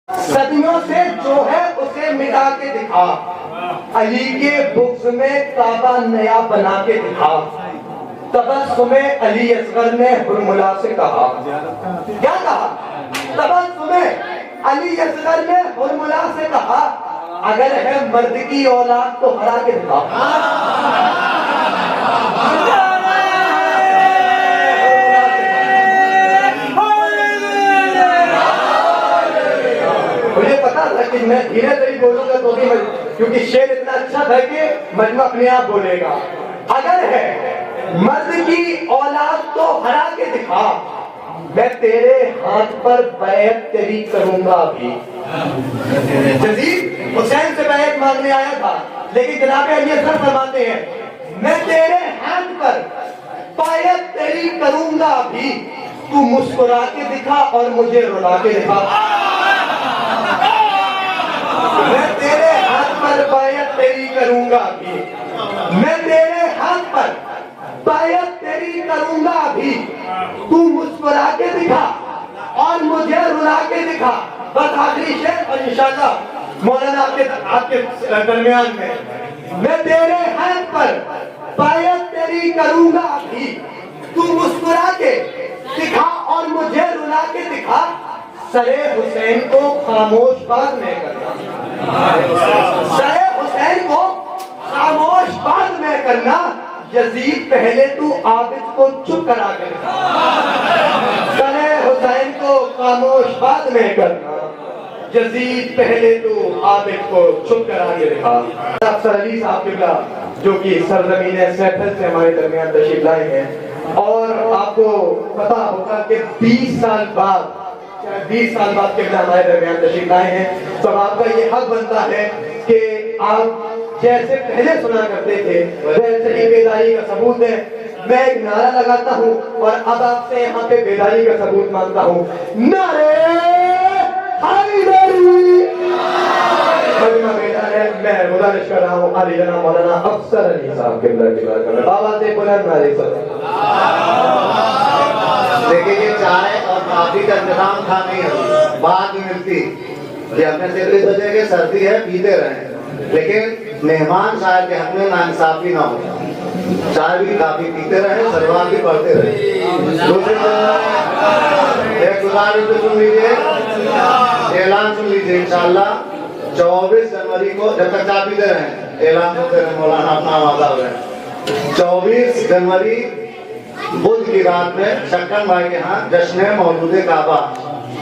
صدیوں سے جو ہے اسے مٹا کے دکھا، علی کے بغض میں کعبہ نیا بنا کے دکھا۔ تبسم علی اصغر نے ہرملا سے کہا، کیا کہا؟ تبسم علی اصغر نے ہرملا سے کہا، اگر ہے مرد کی اولاد تو ہرا کے دکھا۔ مجھے پتا تھا کہ میں دھیرے دھیرے بولوں گا تو بھی، کیونکہ شعر اتنا اچھا تھا کہ مجمع اپنے آپ بولے گا۔ اگر ہے مرد کی اولاد تو ہرا کے دکھا، میں تیرے ہاتھ پر بیعت تیری کروں گا بھی۔ جزید حسین سے بیعت مانگنے آیا تھا، لیکن جناب علی اصغر فرماتے ہیں میں تیرے ہاتھ پر بیعت تیری کروں گا بھی، تو مسکرا کے دکھا اور مجھے رلا کے دکھا۔ میں تیرے ہاتھ پر بیعت تیری کروں گا بھی، میں تیرے ہاتھ پر بیعت تیری کروں گا بھی، تو مسکرا کے دکھا اور مجھے رلا کے دکھا۔ بس آخری شعر اور انشاءاللہ مولانا آپ کے درمیان میں تیرے ہاتھ پر بیعت تیری کروں گا بھی، تو مسکرا کے دکھا اور مجھے رلا کے دکھا۔ سر حسین کو خاموش بات میں کرنا، سر حسین کو خاموش بات میں کرنا، یزید پہلے تو عابد کو چپ کرا کے دکھا۔ سر حسین کو خاموش بات میں کرنا، یزید پہلے تو عابد کو چپ کرا کے دکھا۔ افسر علی صاحب قبلہ جو کہ سرزمین سیفل سے ہمارے درمیان تشریف لائے ہیں، اور آپ کو پتا ہوگا کہ 20 سال بعد قبلہ ہمارے درمیان تشریف لائے ہیں، تو آپ کا یہ حق بنتا ہے کہ آپ جیسے پہلے سنا کرتے تھے ویسے ہی بیداری کا ثبوت ہے۔ میں ایک نعرہ لگاتا ہوں اور اب آپ سے یہاں پہ بیداری کا ثبوت مانگتا ہوں، نعرے حیدری۔ مجمع بیدار ہے، میں گزارش کر رہا ہوں عالی جناب مولانا افسر علی صاحب قبلہ کی بات کرنا، بابا سے بلند نعرے سے۔ دیکھیں یہ چائے اور کافی کا انتظام تھا نہیں، بعد میں ملتی کہ ہم نے صرف اس وجہ کہ سردی ہے پیتے رہیں، لیکن مہمان صاحب کے حق میں ناانصافی نہ ہو، چائے بھی کافی پیتے رہیں، سلوات بھی پڑھتے رہیں۔ دوسری ایک گزارش بھی سن لیجیے، اعلان سن لیجیے، انشاءاللہ 24 جنوری کو جب تک چائے پیتے رہیں اعلان سنتے رہیں، مولانا اپنا وعدہ ہو رہے 24 جنوری بدھ کی رات میں شکن بھائی کے ہاں جشن مولود کعبہ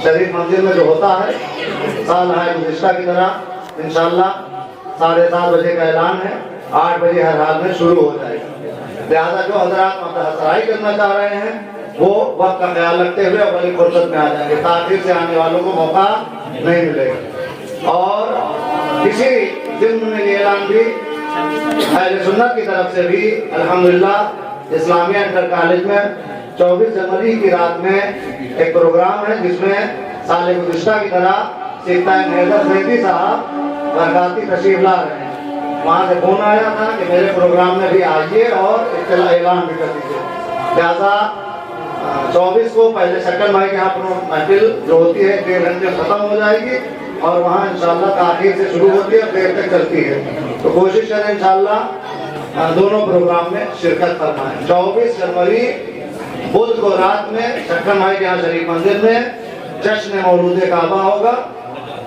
شریف منزل میں جو ہوتا ہے سال ہے گزشتہ کی طرح انشاءاللہ 7:30 بجے کا اعلان ہے، 8 بجے ہر حال میں شروع ہو جائے گا۔ لہٰذا جو حضرات متحصرائی کرنا چاہ رہے ہیں وہ وقت کا خیال رکھتے ہوئے بڑی فرصت میں آ جائیں گے، تاخیر سے آنے والوں کو موقع نہیں ملے گا۔ اور اسی ضمن میں یہ اعلان بھی اہل سنت کی طرف سے بھی الحمدللہ اسلامیہ انٹر کالج میں 24 جنوری کی رات میں ایک پروگرام ہے جس میں سال گزشتہ کی طرح سپاہی حیدر زیدی صاحب برکاتی تشریف لا رہے ہیں۔ وہاں سے فون آیا تھا کہ میرے پروگرام میں بھی آئیے اور اطلاع اعلان بھی کر دیجیے۔ لہٰذا 24 کو پہلے شکن بھائی کے یہاں محفل جو ہوتی ہے 1.5 گھنٹے ختم ہو جائے گی اور وہاں انشاءاللہ تاخیر سے شروع ہوتی ہے، دیر تک چلتی ہے، تو کوشش کریں انشاءاللہ دونوں پروگرام میں شرکت فرمائیں۔ 24 جنوری بدھ کو رات میں شکن بھائی کے یہاں شریف منزل میں جشن مولود کعبہ ہوگا،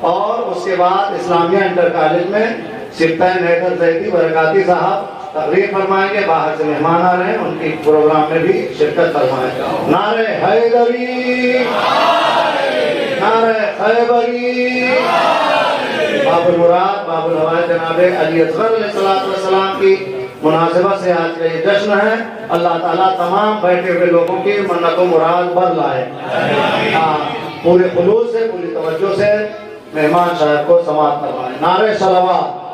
اور اس کے بعد اسلامیہ انٹر کالج میں سپاہی حیدر زیدی برکاتی صاحب تقریر فرمائیں گے، باہر سے مہمان آ رہے ہیں ان کی پروگرام میں بھی شرکت فرمائیں۔ نعرہ حیدری، نعرہ خیبری، باب المراد باب الہوائے جناب علی اصغر علیہ السلام کی مناسبت سے آج کا یہ جشن ہے۔ اللہ تعالیٰ تمام بیٹھے ہوئے لوگوں کی منت و مراد بر لائے، پورے خلوص سے پوری توجہ سے مہمان صاحب کو سماعت کروائیں۔ نعرہ صلوات۔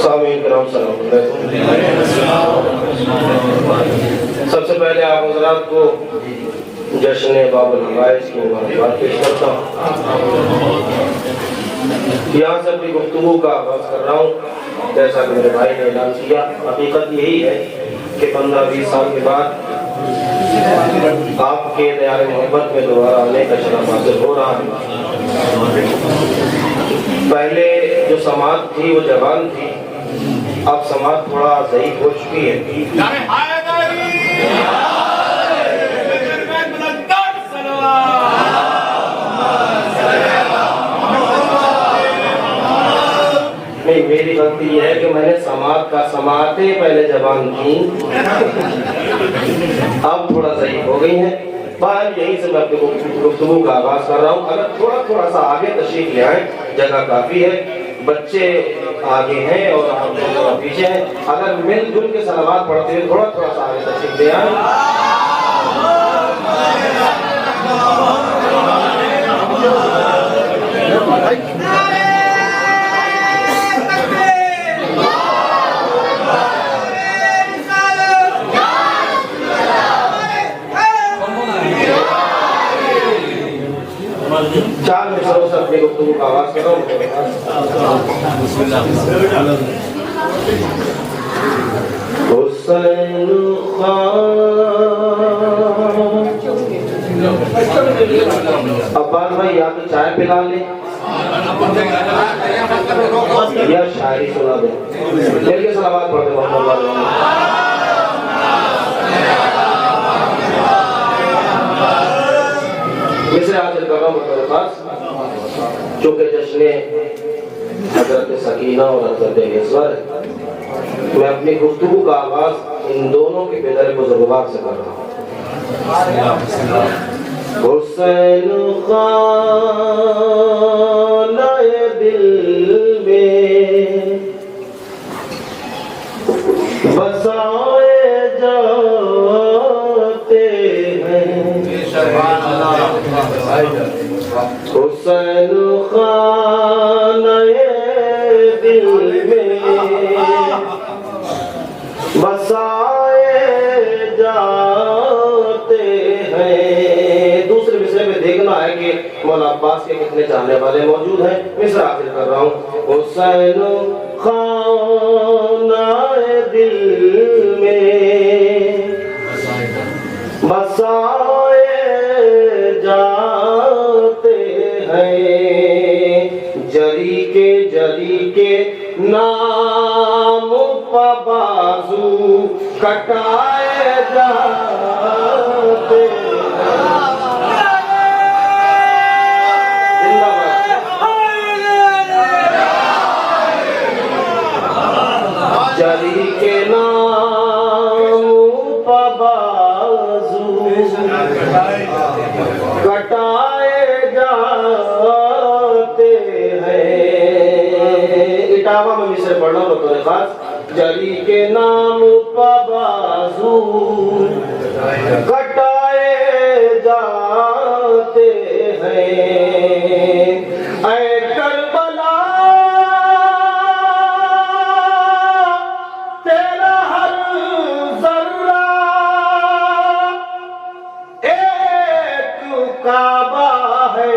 سامعین کرام سلام علیکم۔ سب سے پہلے آپ حضرات کو جشن باب الحوائج کی مبارکباد پیش کرتا ہوں۔ یہاں سے اپنی گفتگو کا آغاز کر رہا ہوں، جیسا کہ میرے بھائی نے اعلان کیا، حقیقت یہی ہے کہ 15-20 سال کے بعد آپ کے دیار محبت میں دوبارہ آنے کا شرف حاصل ہو رہا ہے۔ پہلے جو سماعت تھی وہ جوان تھی، اب سماعت تھوڑا ضعیف ہو چکی ہے۔ نہیں، میری غلطی یہ ہے کہ میں نے سماعتیں پہلے جوان کی، اب تھوڑا ضعیف ہو گئی ہیں۔ باہر یہیں سے میں اپنی گفتگو کا آغاز کر رہا ہوں۔ اگر تھوڑا سا آگے تشریف لے آئیں، جگہ کافی ہے، بچے آگے ہیں اور ہم تھوڑا پیچھے ہیں۔ اگر مل جل کے صلوات پڑھتے ہوئے تھوڑا سا آگے تشریف لے آئیں۔ چار مصروں سے اپنی گفتگو کا آغاز کر رہا ہوں۔ حسین عباس بھائی یا تو چائے پلا لیں یا شاعری سنا دیں۔ مل کے صلوات پڑھتے محمد مصر حاصل کر رہا ہوں میرے پاس، چونکہ جشن حضرت سکینہ اور حضرت یسور ہے، میں اپنی گفتگو کا آغاز ان دونوں کے پدر بزرگوار سے کر رہا ہوں۔ حسین خانہ دل میں بسائے جاتے ہیں، حسین خانہ دل میں بسائے جاتے ہیں۔ دوسرے مصرے میں دیکھنا ہے کہ مولا عباس کے کتنے چاہنے والے موجود ہیں۔ مصرع حاصل کر رہا ہوں۔ حسین خانہ دل میں بسائے جاتے ہیں، جری کے نام پہ بازو کٹائے جاتے جری کے نام پہ بازو کٹائے جاتے ہیں۔ اٹاوا میں مصر پڑھنا ہوں بطور خاص۔ جری کے نام پہ بازو کٹائے جاتے ہیں، اے کربلا تیرا ہر ذرہ ایک کعبہ ہے۔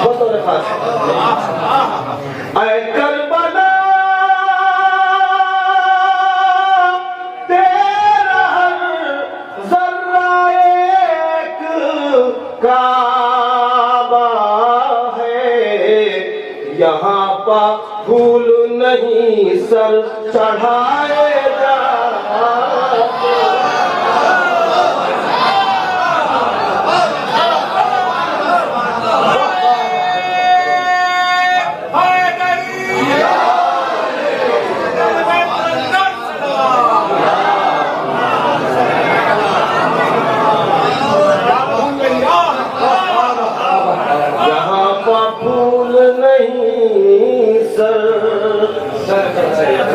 بطور خاص اے کربلا تیرا ہر ذرہ ایک کعبہ ہے، یہاں پا پھول نہیں سر چڑھائے جاتے۔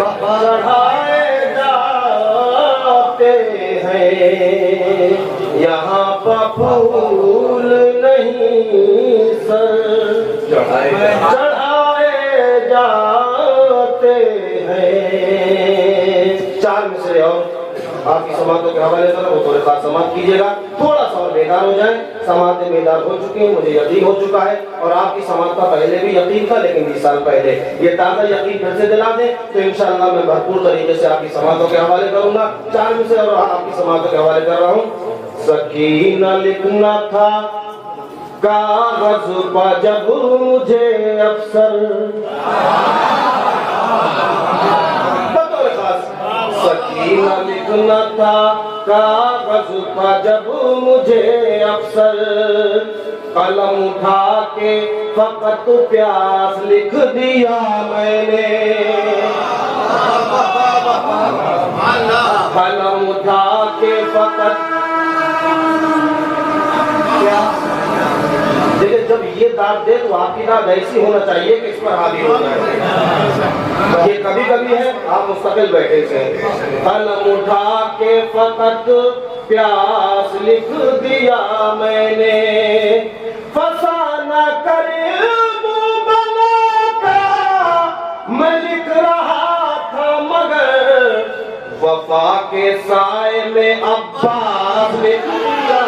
چڑھائے جاتے ہیں، یہاں پہ پھول نہیں سر چڑھائے جاتے ہیں۔ چار مصرے اور آپ کی سماعتوں کے حوالے سے وہ تھوڑے خاص سماعت کیجیے گا، تھوڑا سا اور بیدار ہو جائیں. سماعتیں بیدار ہو چکی ہیں، مجھے یقین ہو چکا ہے، اور آپ کی سماعت کا پہلے بھی یقین تھا، لیکن 20 سال پہلے یہ تازہ یقین پھر سے دلا دیں تو انشاءاللہ میں بھرپور طریقے سے آپ کی سماعتوں کے حوالے کروں گا. 4 مصرے اور آپ کی سماعتوں کے حوالے کر رہا ہوں. سکینہ لکھنا تھا کاغذ پہ جب مجھے افسر، بطور خاص سکینہ لکھنا تھا کاغذ پہ جب مجھے افسر، قلم اٹھا کے فقط پیاس لکھ دیا میں نے، قلم اٹھا کے فقط دیکھیں جب یہ داد دے تو آپ کی داد ایسی ہونا چاہیے کہ اس پر حاوی ہو جائے. یہ کبھی کبھی ہے، آپ مستقل بیٹھے سے قلم اٹھا کے فقط پیاس لکھ دیا میں نے، فسانہ کر منہ بنا کا میں لکھ رہا تھا، مگر وفا کے سائے میں عباس لکھ دیا.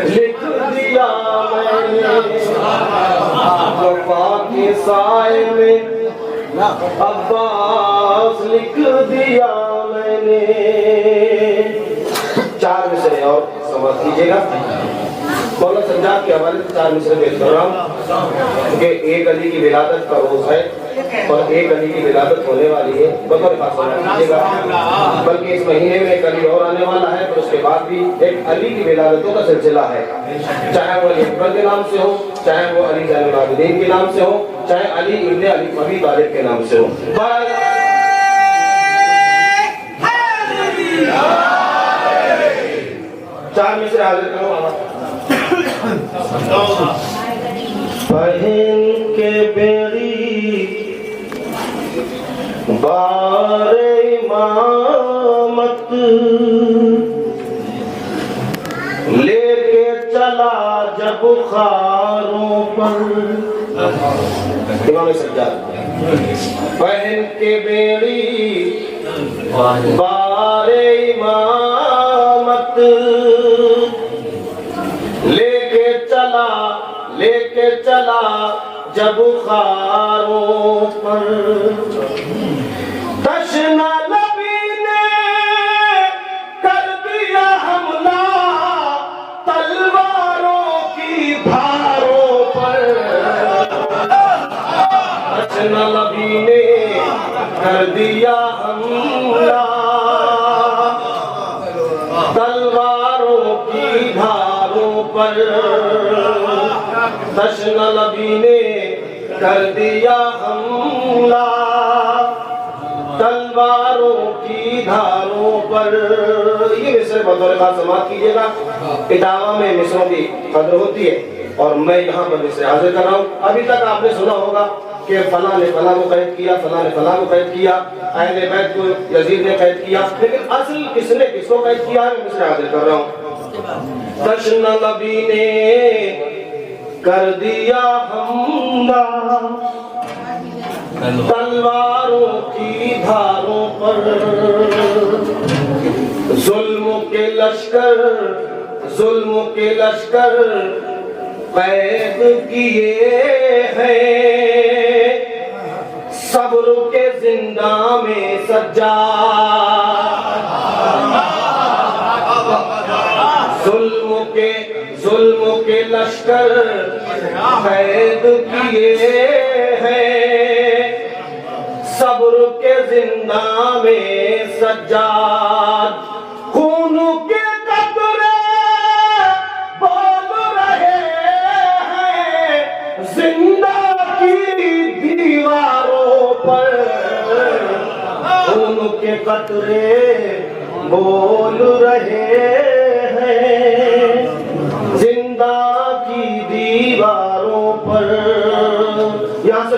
لکھ دیا میں نے، وفا کے سائے میں عباس لکھ دیا میں نے. 4 مصرے اور سماعت کیجیے گا. مولانا سجاد کے حوالے سے 4 مصرے پیش کر رہا ہوں کیونکہ ایک علی کی ولادت کا روز ہے اور ایک علی کی ولادت ہونے والی ہے. بطور خاص سماعت کیجیے گا، بلکہ اس مہینے میں ایک علی اور آنے والا ہے، پھر اس کے بعد بھی ایک علی کی ولادتوں کا سلسلہ ہے، چاہے وہ علی اکبر کے نام سے ہو، چاہے وہ علی زین العابدین کے نام سے ہو، چاہے علی ابن علی ابی طالب کے نام سے ہو. 4 مصرے حاضر کرو. بہن کے بیڑی بار امامت لے کے چلا جب خاروں پر. امام سجاد. بہن کے بیڑی بار امامت لے کے چلا جب خاروں پر، تشنہ نبی نے کر دیا حملہ تلواروں کی دھاروں پر، تشنہ نبی نے کر دیا حملہ تلواروں کی دھاروں پر، تشنہ نبی نے کر دیا حملہ تلواروں کی دھاروں پر. یہ مصرے بطور خاص سماعت کیجیے گا. اداوا میں مصروں کی قدر ہوتی ہے اور میں یہاں پر مصرے حاضر کر رہا ہوں. ابھی تک آپ نے سنا ہوگا کہ فلاں نے فلاں کو قید کیا، فلاں نے فلاں کو قید کیا، اہل بیت کو یزید نے قید کیا، لیکن اصل کس نے کس کو قید کیا ہے مصرے حاضر کر رہا ہوں. تشنہ نبی نے کر دیا حملہ تلواروں کی دھاروں پر، ظلم کے لشکر قید کیے ہیں، صبر کے زندہ میں سجاد، ظلم کے لشکر قید کیے ہیں، صبر کے زندہ میں سجاد، خون کے قطرے بول رہے ہیں زندہ کی دیواروں پر، خون کے قطرے بول رہے ہیں زندہ کی دیواروں پر. یہاں سے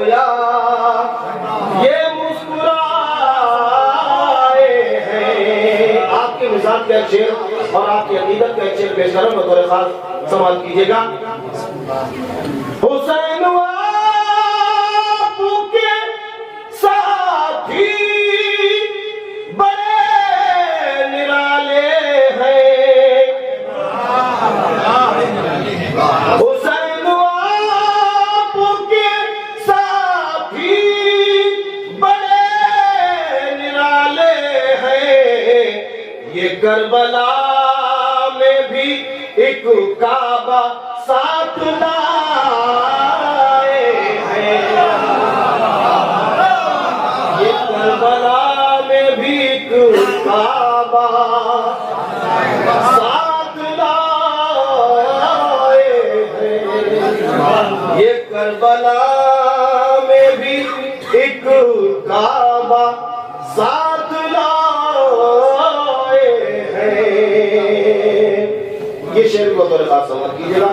گویا یہ مسکرائے ہیں. آپ کے مزاج کا ایک شعر اور آپ کی عقیدت کا ایک شعر پیش کروں بطور خاص سماعت کیجیے گا. حسین آپ کے ساتھی بڑے نرالے ہیں. حسین آپ کے ساتھی بڑے نرالے ہیں. یہ کربلا میں بھی ایک کعبہ ساتھ لائے ہیں. یہ کربلا میں بھی ایک کعبہ ساتھ لائے ہیں. یہ کربلا میں بھی ایک کعبہ ساتھ لائے ہیں. یہ شعر کو بطور خاص سماعت کیجیے گا.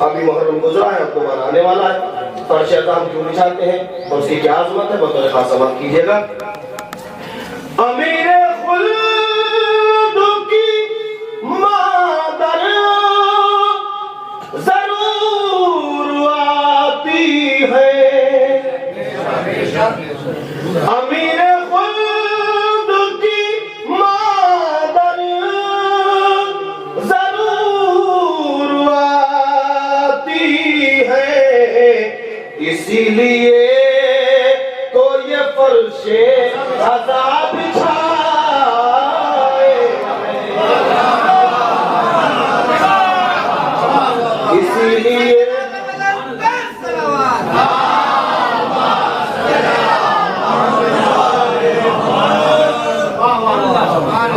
ابھی محرم گزرا ہے، اب دوبارہ آنے والا ہے. فرش اعظم کیوں نہیں چاہتے ہیں اور اس کی کیا عظمت ہے، بطور خاص سماعت کیجیے گا. امیر خلد کی مادر ضرور آتی ہے. امیر خلد کی مادر ضرور آتی ہے. اسی لیے تو یہ فرش عذاب چھائے. اسی لیے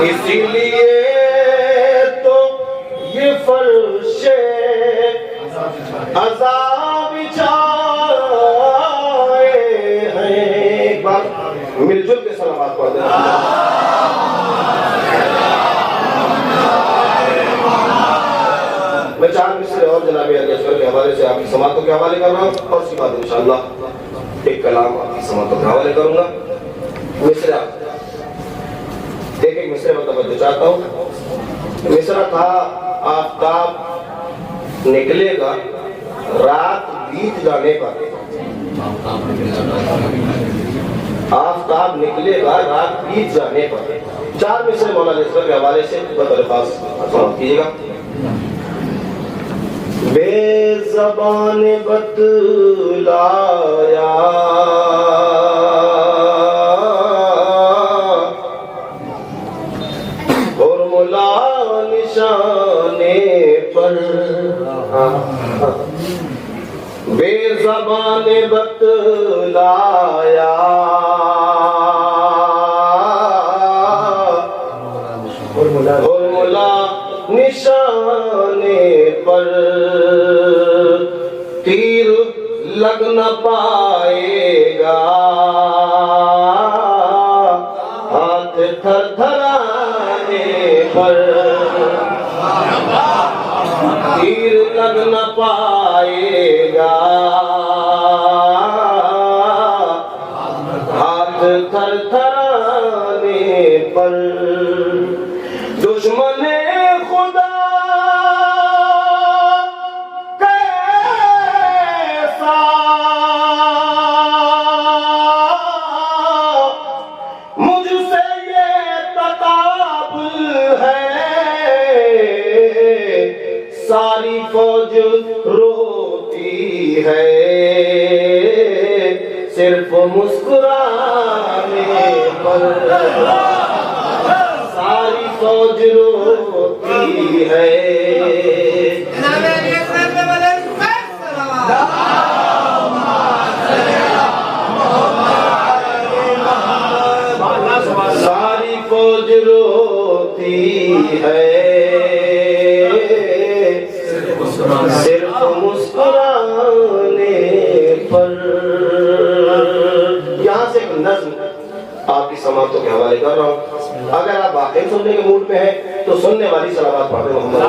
اسی لیے تو یہ فرش عذاب چھائے ہیں. ایک بار مل جل کے صلوات پڑھ دیں. میں چار مصرے اور جناب علی اصغر کے حوالے سے آپ کی سماعتوں کے حوالے کر رہا ہوں اور اس کے بعد انشاءاللہ ایک کلام آپ کی سماعتوں کے حوالے کروں گا. مصرع ایک مصرے میں توجہ چاہتا ہوں. مصرع تھا آفتاب نکلے گا رات بیت جانے پر. آفتاب نکلے گا رات بیت جانے پر. چار مصرے مولانا علی اصغر کے حوالے سے بطور خاص سماعت کیجیے گا. بے زبان بتلایا اور ملا نشانے پر. بے زبان بتلایا اور ملا نشانے پر. تیر لگ نہ پائے گا ہاتھ تھر تھرانے پر. تیر لگ نہ پائے گا ہاتھ تھر تھرانے پر. دشمن خدا کیسا مجھ سے یہ تقابل ہے. ساری فوج روتی ہے صرف مسکرانے پر. ساری فوج روتی ہے. ساری فوج روتی ہے صرف مسکرانے پر. یہاں سے ایک نظم آپ کی سماعتوں کے حوالے کر رہا ہوں. اگر آپ واقعی سننے کے موڈ پہ ہیں تو سننے والی صلوات پڑھ دیں. محمد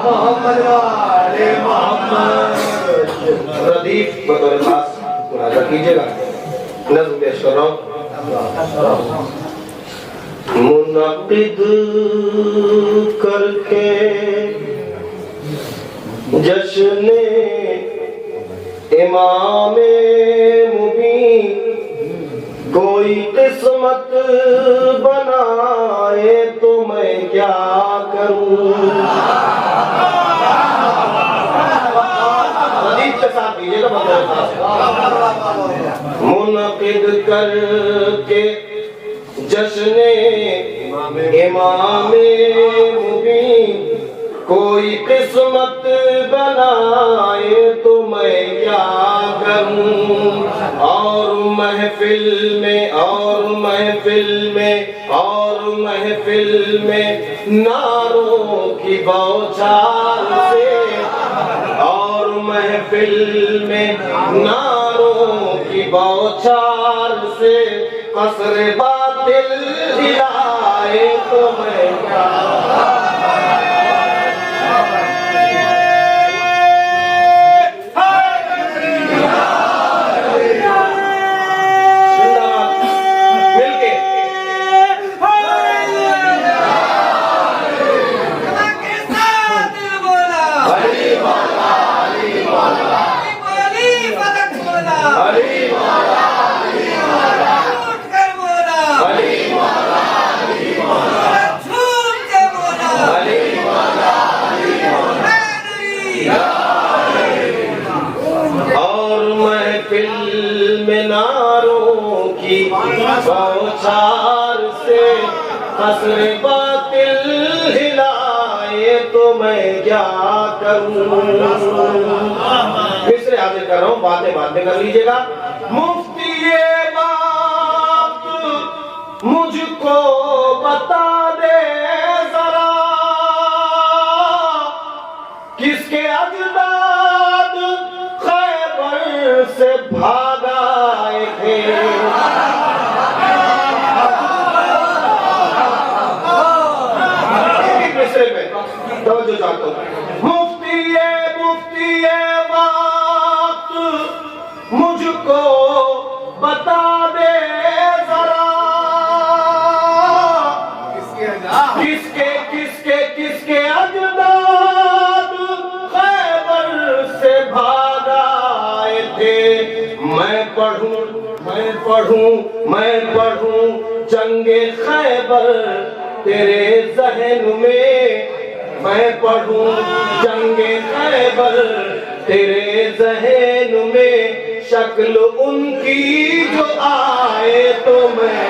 محمد والے محمد. ردیف بطور خاص ملاحظہ کیجیے گا. نظم پیش کر رہا ہوں. منعقد کر کے جشن امام مبین کوئی قسمت بنائے تو میں کیا کروں. ردیف کے ساتھ دیجیے گا بطور خاص. منعقد کر کے جشن امام مبین کوئی قسمت بنائے تو میں کیا کروں. اور محفل میں نعروں کی بوچھار سے اور محفل میں نعروں کی بوچھار سے قصر باطل ہلائے تو میں کیا بوچھار سے قصر باطل ہلائے تو میں کیا کروں. مصرے حاضر کر رہا ہوں, باتیں کر لیجئے گا. مفتی بات مجھ کو بتا دے ذرا کس کے اجداد خیبر سے بھاگ آئے تھے. توجہ چاہتا ہوں. مفتی بات مجھ کو بتا دے ذرا کس کے اجداد خیبر سے بھاگ آئے تھے. میں پڑھوں جنگ خیبر تیرے ذہن میں. میں پڑھوں جنگ خیبر تیرے ذہن میں شکل ان کی جو آئے تو میں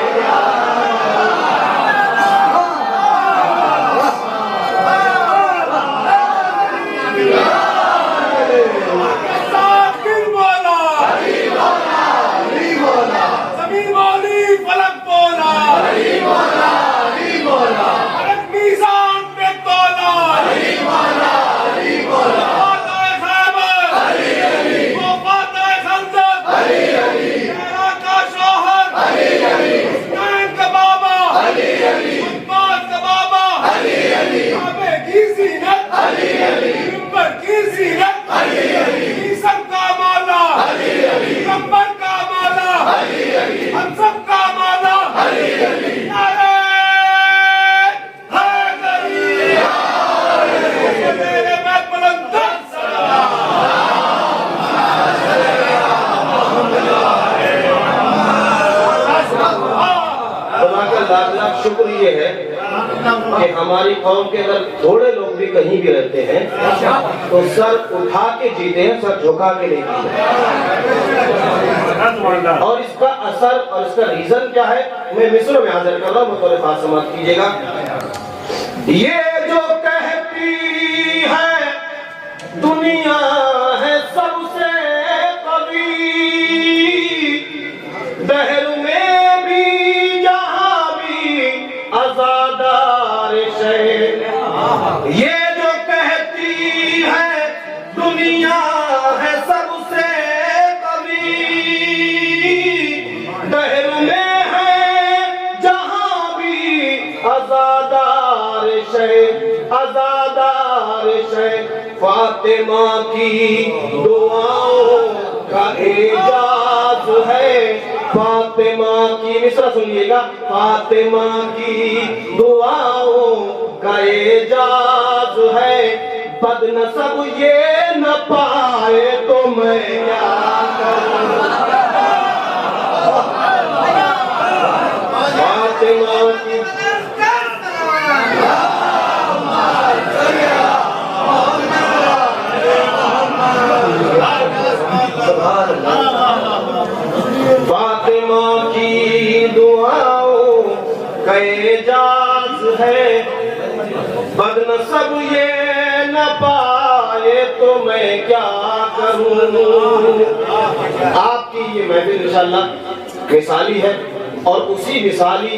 شکر یہ ہے کہ ہماری قوم کے اندر تھوڑے لوگ بھی کہیں بھی رہتے ہیں تو سر اٹھا کے جیتے ہیں, سر جھکا کے نہیں جیتے. اور اس کا اثر اور اس کا ریزن کیا ہے میں مصر میں حاضر کر رہا ہوں, بطور خاص سماعت کیجیے گا. یہ جو کہتی ہے دنیا ہے سب سے قوی, دہر میں بھی جہاں بھی آزادار شہر. یہ جو کہتی ہے دنیا ہے سب سے قوی, دہر میں ہے جہاں بھی آزادار عزادار فاطمہ کی دعاؤں کا اعجاز ہے، فاطمہ کی مصرع سنیے گا، فاطمہ کی دعاؤں کا اعجاز ہے، بد نسب یہ نہ پائے تو میں کیا کروں، فاطمہ کی فاطمہ کی دعاؤں کا اعجاز ہے، بد نسب یہ نہ پائے تو میں کیا کروں۔ آپ کی یہ محفل انشاءاللہ مثالی ہے، اور اسی مثالی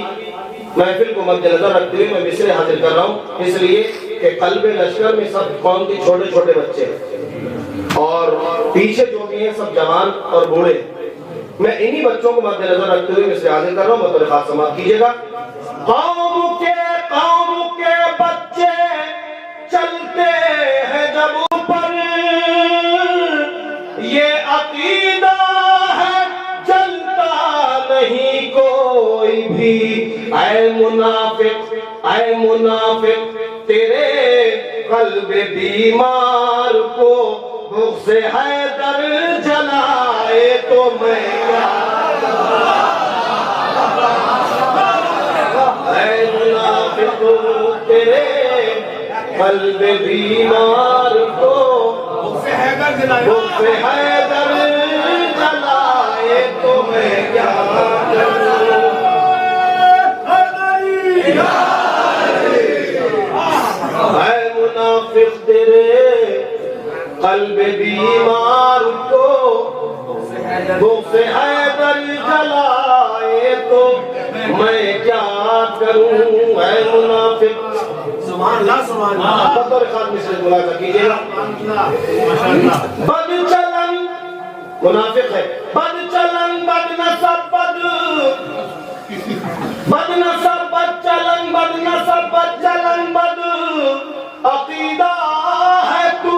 محفل کو مد نظر رکھتے ہوئے میں مصرع حاضر کر رہا ہوں، اس لیے کہ قلب لشکر میں سب قوم کے چھوٹے چھوٹے بچے اور پیچھے جو بھی ہیں سب جوان اور بوڑھے، میں انہی بچوں کو مد نظر رکھتے ہوئے مصرع حاضر کر رہا ہوں، بطور خاص سماعت کیجئے گا۔ قوم کے بچے چلتے ہیں جب اوپر، یہ عقیدہ ہے چلتا نہیں کوئی بھی، اے منافق تیرے قلب بیمار کو بغض حیدر جلائے تو میں کیا کروں، اے منافق تیرے قلب بیمار کو بغض حیدر جلائے تو میں کیا کروں، اے منافق تیرے قلب بیمار کو بغض حیدر جلائے تو میں کیا کروں، اے منافق سبحان اللہ سبحان اللہ بطور خاص مصرع ملاحظہ کیجئے گا۔ بد چلن منافق ہے، بد چلن بد نسب بد نسب بد چلن بد نسب بد چلن بد عقیدہ ہے تو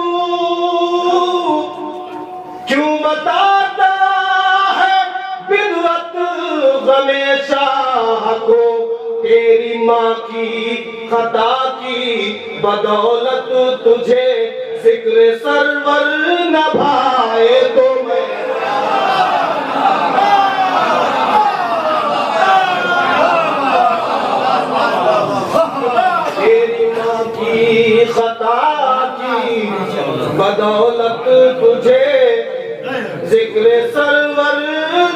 کیوں بتاتا ہے بدعت غم شاہ کو، تیری ماں کی خطا کی بدولت تجھے ذکر سرور نہ بھائے تو میں تیری ماں کی خطا کی بدولت تجھے ذکر سرور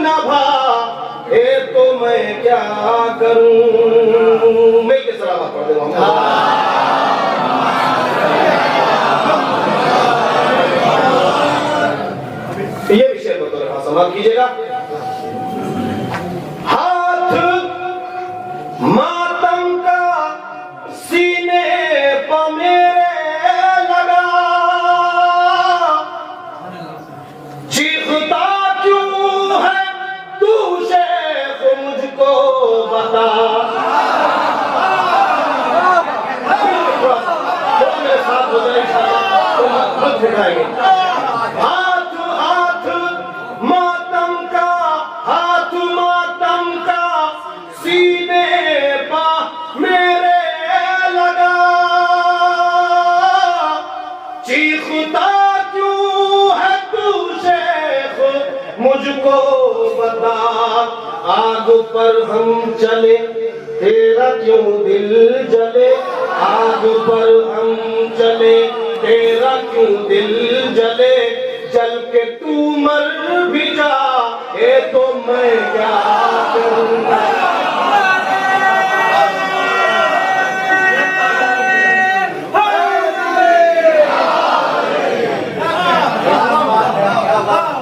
نہ بھائے تو میں کیا کروں، میں کس طرح بات پڑھ دوں گا، یہ بھی شعر بطور خاص سماعت کیجئے گا۔ ہاتھ ماتم کا سینے پہ میرے لگا، چیختا کیوں ہے تو شیخ مجھ کو بتا، میرے ساتھ ہو جائے انشاءاللہ تو خود پھٹائیں گے۔ ہاتھ ماتم کا سینے پا میرے لگا، چیختا کیوں ہے تو شیخ مجھ کو بتا، آگ پر ہم چلے تیرا کیوں دل جلے، آگ پر ہم چلے تیرا کیوں دل جلے، جل کے تو مر بھی جائے تو میں کیا کروں،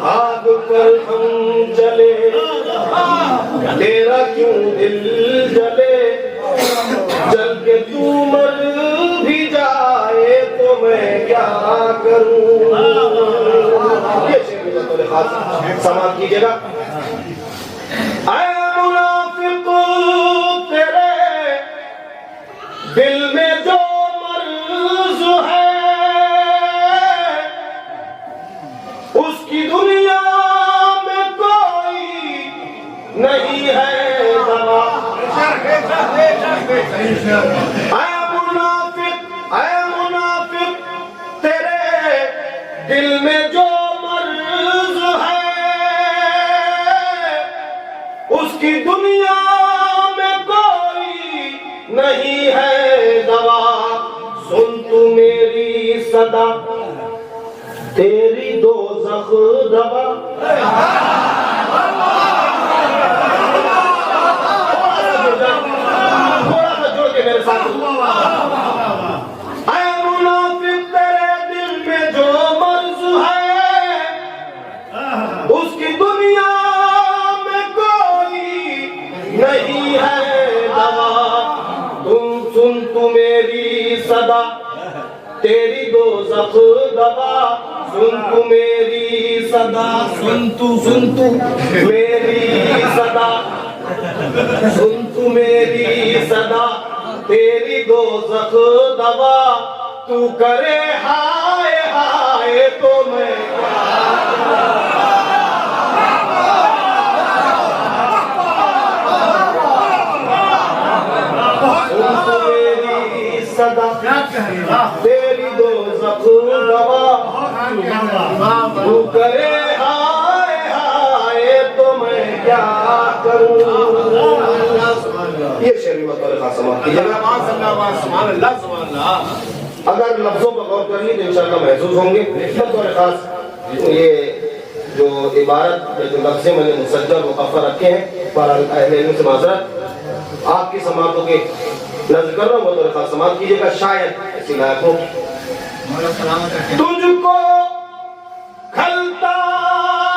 آگ پر ہم چلے تیرا کیوں دل جلے، جل کے تو مر بھی جائے تو میں کیا کروں، یہ شعر بطور خاص سماعت کیجئے گا۔ اے منافق تیرے دل میں جو دل میں جو مرض ہے اس کی دنیا میں کوئی نہیں ہے دوا سن تو میری صدا تیری دوزخ دوا تھوڑا سا جڑ کے میرے ساتھ اے منافق تیرے دل میں جو مرض ہے اس کی دنیا میں کوئی نہیں ہے دوا تم سن تو میری صدا تیری دوزخ دوا سن تو میری صدا سن تو میری صدا سن تو میری صدا تیری دوزخ دوا تو کرے ہائے ہائے تو میں سن تو میری صدا تیری دوزخ دوا تو کرے ہائے ہائے تو میں کیا کروں یہ شعری بطور خاص سماعت کیجئے گا اگر لفظوں پر غور کر لی تو انشاءاللہ محسوس ہوں گے بطور خاص یہ جو عبارت جو لفظیں میں نے مسجل مقفر رکھے ہیں اہل علم سے معذرت آپ کی سماعتوں کے نظر کر رہا ہوں بطور خاص سماعت کیجئے گا شاید اسی لائق ہو تجھ کو کھلتا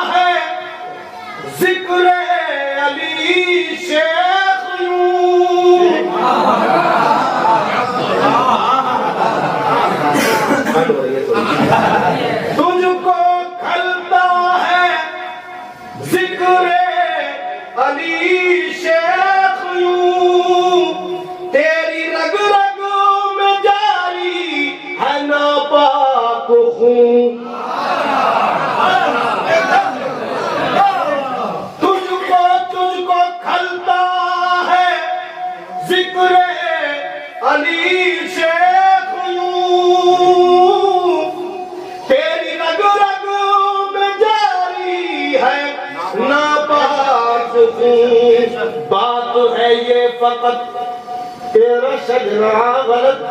ہے ذکر علی شیخ یوں تجھ کو کھلتا ہے ذکر علی شیخ یوں تیری رگ رگ میں جاری ہے ناپاک خون تجھ کو کھلتا ہے ذکر علی شیخ یوں تیری رگ رگ میں جاری ہے ناپاک خون بات ہے یہ فقط تیرا شجرہ غلط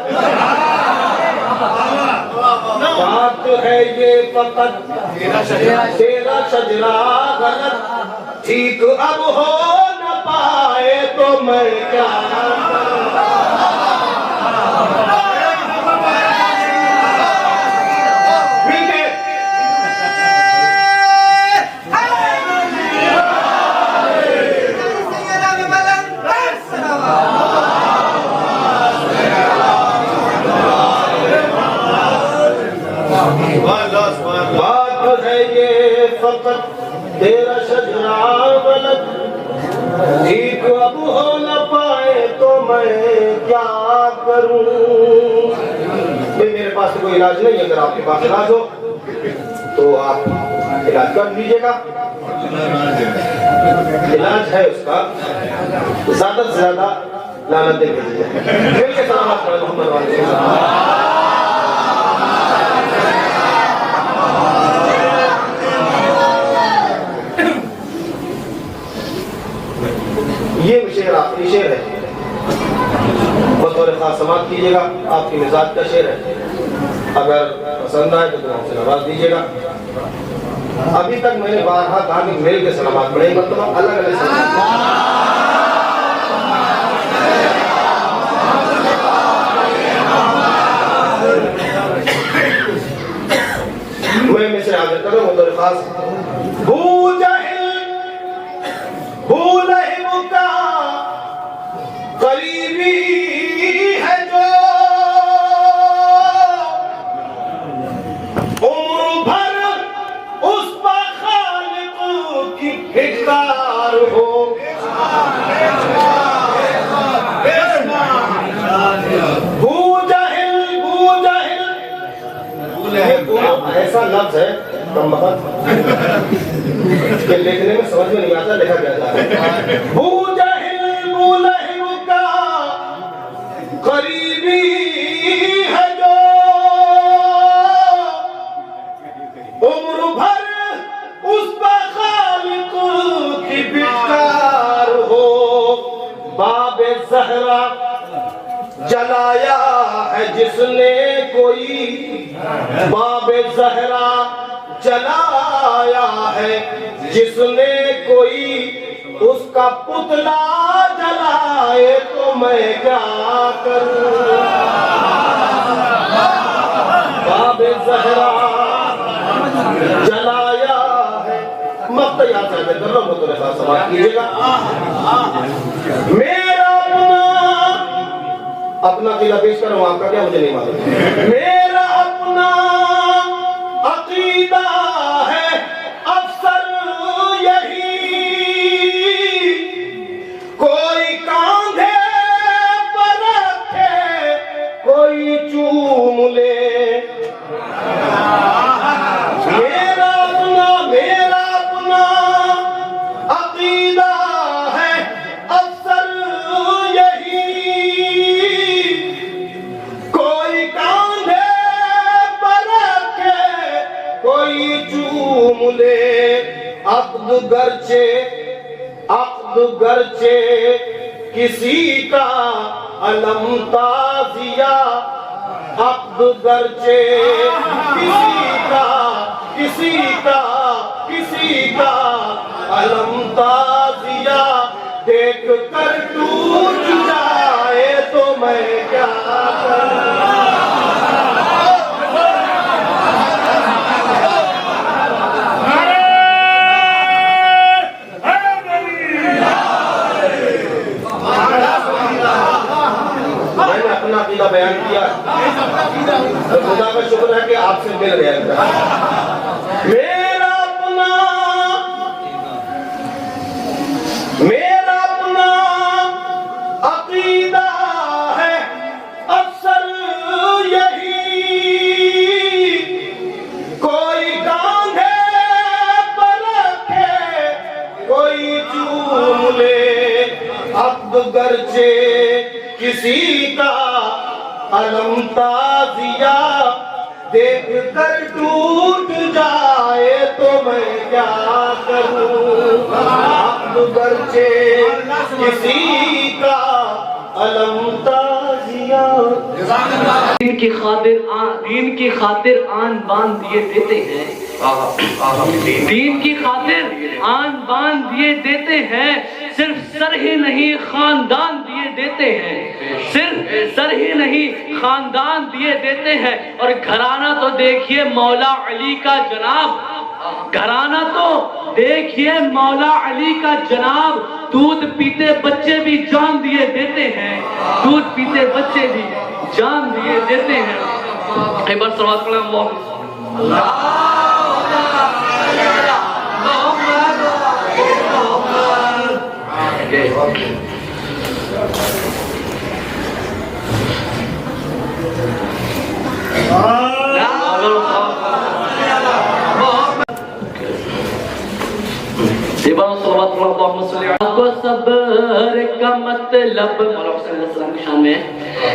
بات ہے یہ فقط تیرا شجرہ غلط ٹھیک اب ہو نہ پائے تو میں کیا بات ہے یہ فقط تیرا شجرہ غلط ٹھیک اب ہو نہ پائے تو میں کیا کروں میرے پاس کوئی علاج نہیں اگر آپ کے پاس علاج ہو تو آپ علاج کر لیجئے گا علاج ہے اس کا زیادہ سے زیادہ لعنت دے دیجئے مل کے سلامات پڑھیں محمد والے یہ شعر آخری شعر ہے بطور خاص سماعت کیجئے گا آپ کی مزاج کا شعر ہے اگر پسند آئے تو دعاؤں سے نواز دیجئے گا ابھی تک میں نے بارہا کہا کہ مل کے سلامات پڑھیں مطلب الگ الگ سلامات میں سے حاضر کر رہا ہوں بطور خاص لہب کا قریبی ہے جو عمر بھر اس پر خالق کی فکر ہو بو جہل ایسا لفظ ہے کم بخت کہ لکھنے میں سمجھ میں نہیں آتا لکھا جاتا ہے بو لہب کا قریبی ہے جو جس نے کوئی باب زہرا جلایا ہے، جس نے کوئی اس کا پتلا جلائے تو میں کیا کروں؟ باب زہرا جلایا ہے، مقطع یاد سے کر رہا ہوں، میرے ساتھ سماعت کیجئے گا۔ میرا اپنا قلعہ پیش کروں، آپ کا کیا مجھے نہیں معلوم۔ میرا اپنا عقیدہ ہے افسر یہی، کوئی کاندھے پر رکھے کوئی چوم لے۔ میرا اپنا عقیدہ ہے افسر یہی، کوئی کاندھے پر رکھے کوئی چوم لے۔ عقد گرچہ کسی کا علم تازیہ، عقد گرچہ کسی کا علم تازیہ، دیکھ کر ٹوٹ جائے تو میں کیا کروں؟ میں نے اپنا عقیدہ بیان کیا، خدا کا شکر ہے کہ آپ سے مل گیا۔ میرا اپنا عقیدہ ہے افسر یہی، کوئی کاندھے پر رکھے کوئی چوم لے۔ عقد گرچہ کسی کا علم تازیہ، دیکھ کر ٹوٹ جائے تو میں کیا کروں؟ عقد گرچہ کسی کا علم تازیہ۔ دین کی خاطر آن بان دیے دیتے ہیں، دین کی خاطر آن بان دیے دیتے ہیں، صرف سر ہی نہیں خاندان دیے دیتے ہیں، صرف سر ہی نہیں خاندان دیے دیتے ہیں۔ اور گھرانہ تو دیکھیے مولا علی کا جناب، گھرانہ تو دیکھیے مولا علی کا جناب، دودھ پیتے بچے بھی جان دیے دیتے ہیں، دودھ پیتے بچے بھی جان دیے دیتے ہیں۔ ایک بار صلوات پڑھیں اللہ۔ کو صبر کا مطلب مولا حسین علیہ السلام کی شان میں ہے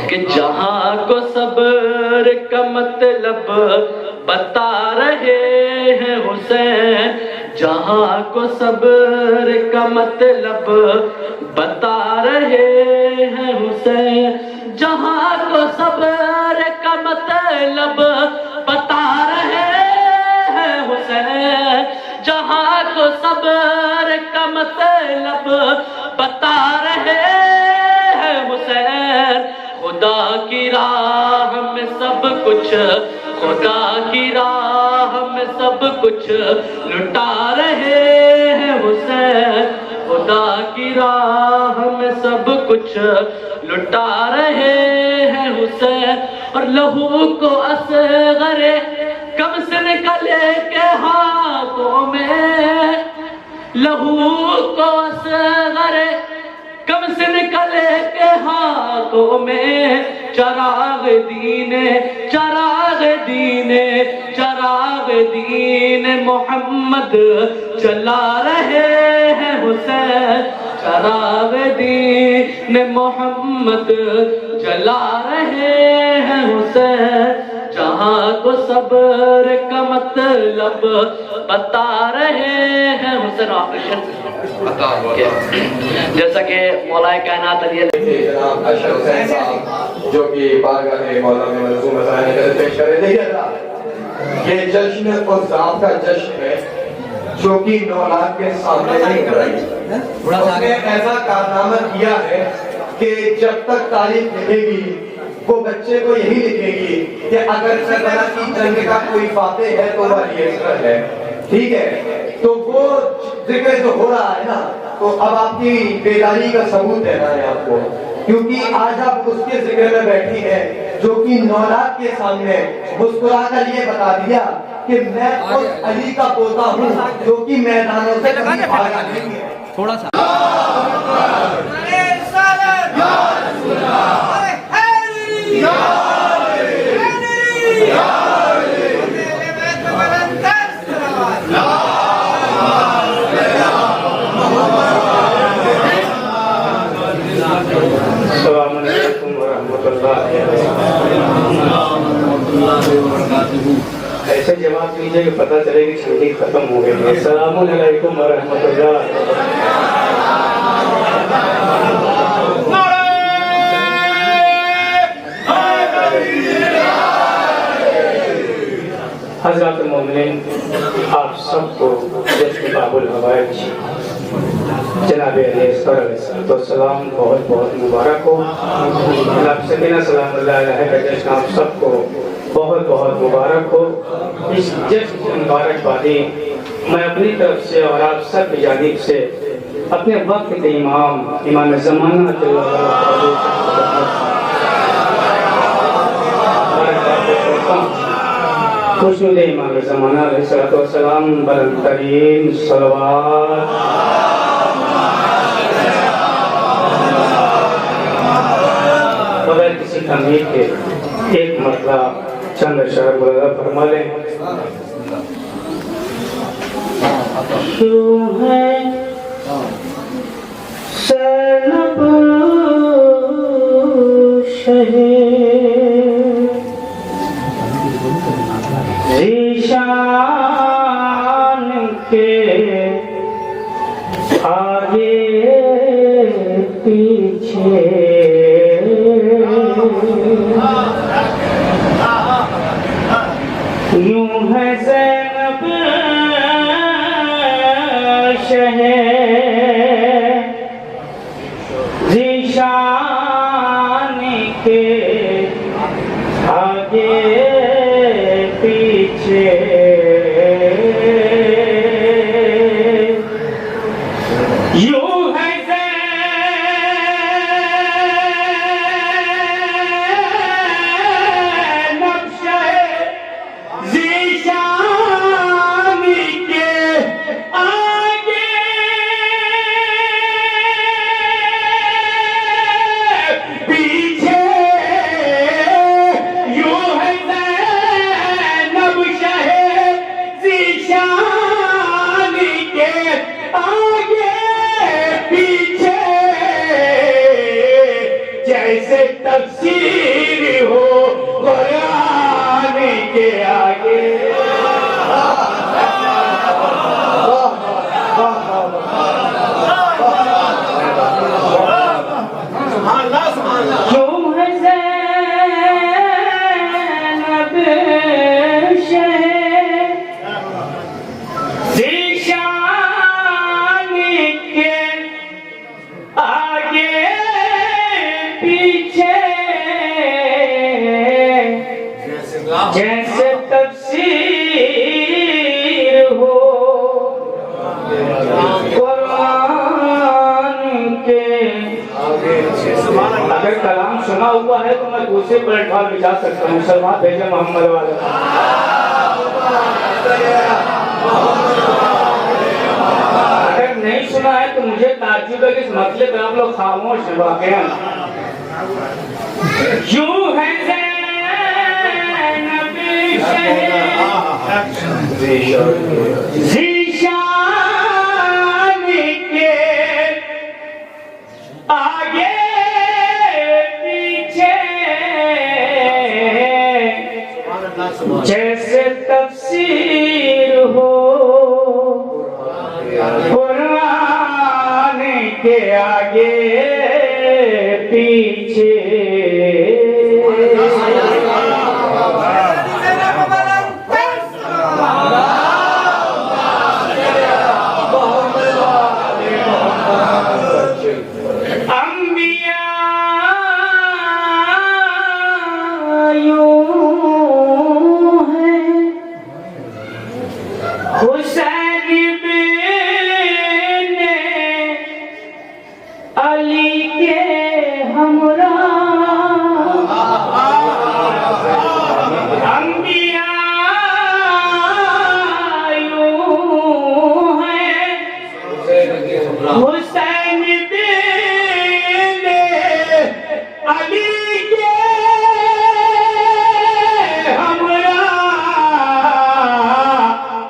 کہ جہاں کو صبر کا مطلب بتا رہے ہیں حسین، جہاں کو صبر کا مطلب بتا رہے ہیں حسین، جہاں کو صبر کا مطلب بتا رہے ہیں حسین، جہاں کو صبر کا مطلب بتا رہے ہیں حسین۔ خدا کی راہ میں سب کچھ، خدا کی راہ میں سب کچھ لٹا رہے ہیں حسین، خدا کی راہ میں سب کچھ لٹا رہے ہیں حسین۔ اور لہو کو اصغر کم سے نکلے کے ہاتھوں میں، لہو کو اصغر کم سے نکلے کے ہاتھوں میں، چراغ دین، چراغ دین، چراغ دین محمد جلا رہے ہیں حسین، چراغ دین محمد جلا رہے ہیں حسین۔ جہاں کو صبر کا مطلب بتا رہے ہیں حسین۔ جیسا کہ مولا کائنات علی جناب اشرف حسین صاحب جو کہ بارگاہ مولا میں منظوم مسائل کا پیش کر رہے تھے، یہ جشن اس ذات کا جشن ہے جو کہ 9 لاکھ کے سامنے نہیں کرائی. اس نے ایسا کارنامہ کیا ہے کہ جب تک تاریخ لکھے گی وہ بچے کو یہی لکھے گی کہ اگر کربلا کی جنگ کا کوئی فاتح ہے تو وہ علی اصغر ہے. ٹھیک ہے، تو وہ ذکر جو ہو رہا ہے نا، تو اب آپ کی بیداری کا ثبوت دینا ہے آپ کو، کیونکہ آج آپ اس کے ذکر میں بیٹھی ہیں جو کہ 9 لاکھ کے سامنے مسکرا کر یہ بتا دیا کہ میں اس علی کا پوتا ہوں جو کہ میدانوں سے کبھی بھاگا نہیں ہے. تھوڑا سا السلام علیکم ورحمۃ اللہ. ایسے جواب دیجیے کہ پتہ چلے کہ چھٹی ختم ہو گئی. السلام علیکم ورحمۃ اللہ. حضرات مومنین، آپ سب کو جشن باب الحوائج جناب علیہ السلام بہت بہت مبارک ہو. جناب سکینہ سلام اللہ علیہ کا جشن آپ سب کو بہت بہت مبارک ہو. اس جشن کی مبارکبادی میں اپنی طرف سے اور آپ سب کی جانب سے اپنے وقت کے امام زمانہ خوشنود امام زمانہ علیہ السلام بلند ترین صلوات بغیر کسی تمہید کے ایک مرتبہ چند اشعار ملاحظہ فرما لیں. یوں ہے زینب شہر ذیشان کے آگے پیچھے یوں ہے زینب شہر ذیشان کے آگے پیچھے یوں ہے تفسیر ہو قرآن کے آگے. کیوں ہے زینب شہر ذیشان کے آگے پیچھے جیسے تفسیر ہو قرآن کے. اگر کلام سنا ہوا ہے تو میں دوسرے پلیٹ فارم پہ جا سکتا ہوں. سلمان بھیجے محمد والا. اگر نہیں سنا ہے تو مجھے تعجب ہے کہ اس مسئلے پہ آپ لوگ خاموش ہیں. واقعا یوں ہے زینب شہر ذیشان کے آگے پیچھے جیسے تفسیر ہو قرآن کے آگے پیچھے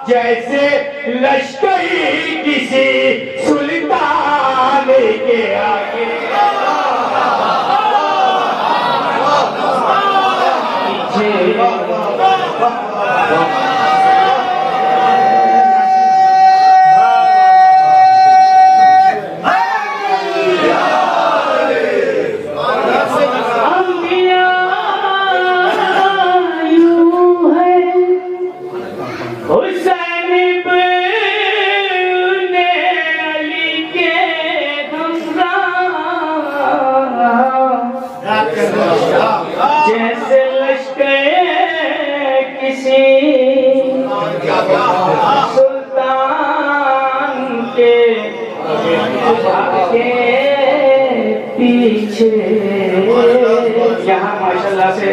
جیسے لشکری کسی سلطان کے آگے جیسے لشکر کسی سلطان کے پیچھے یہاں ماشاءاللہ سے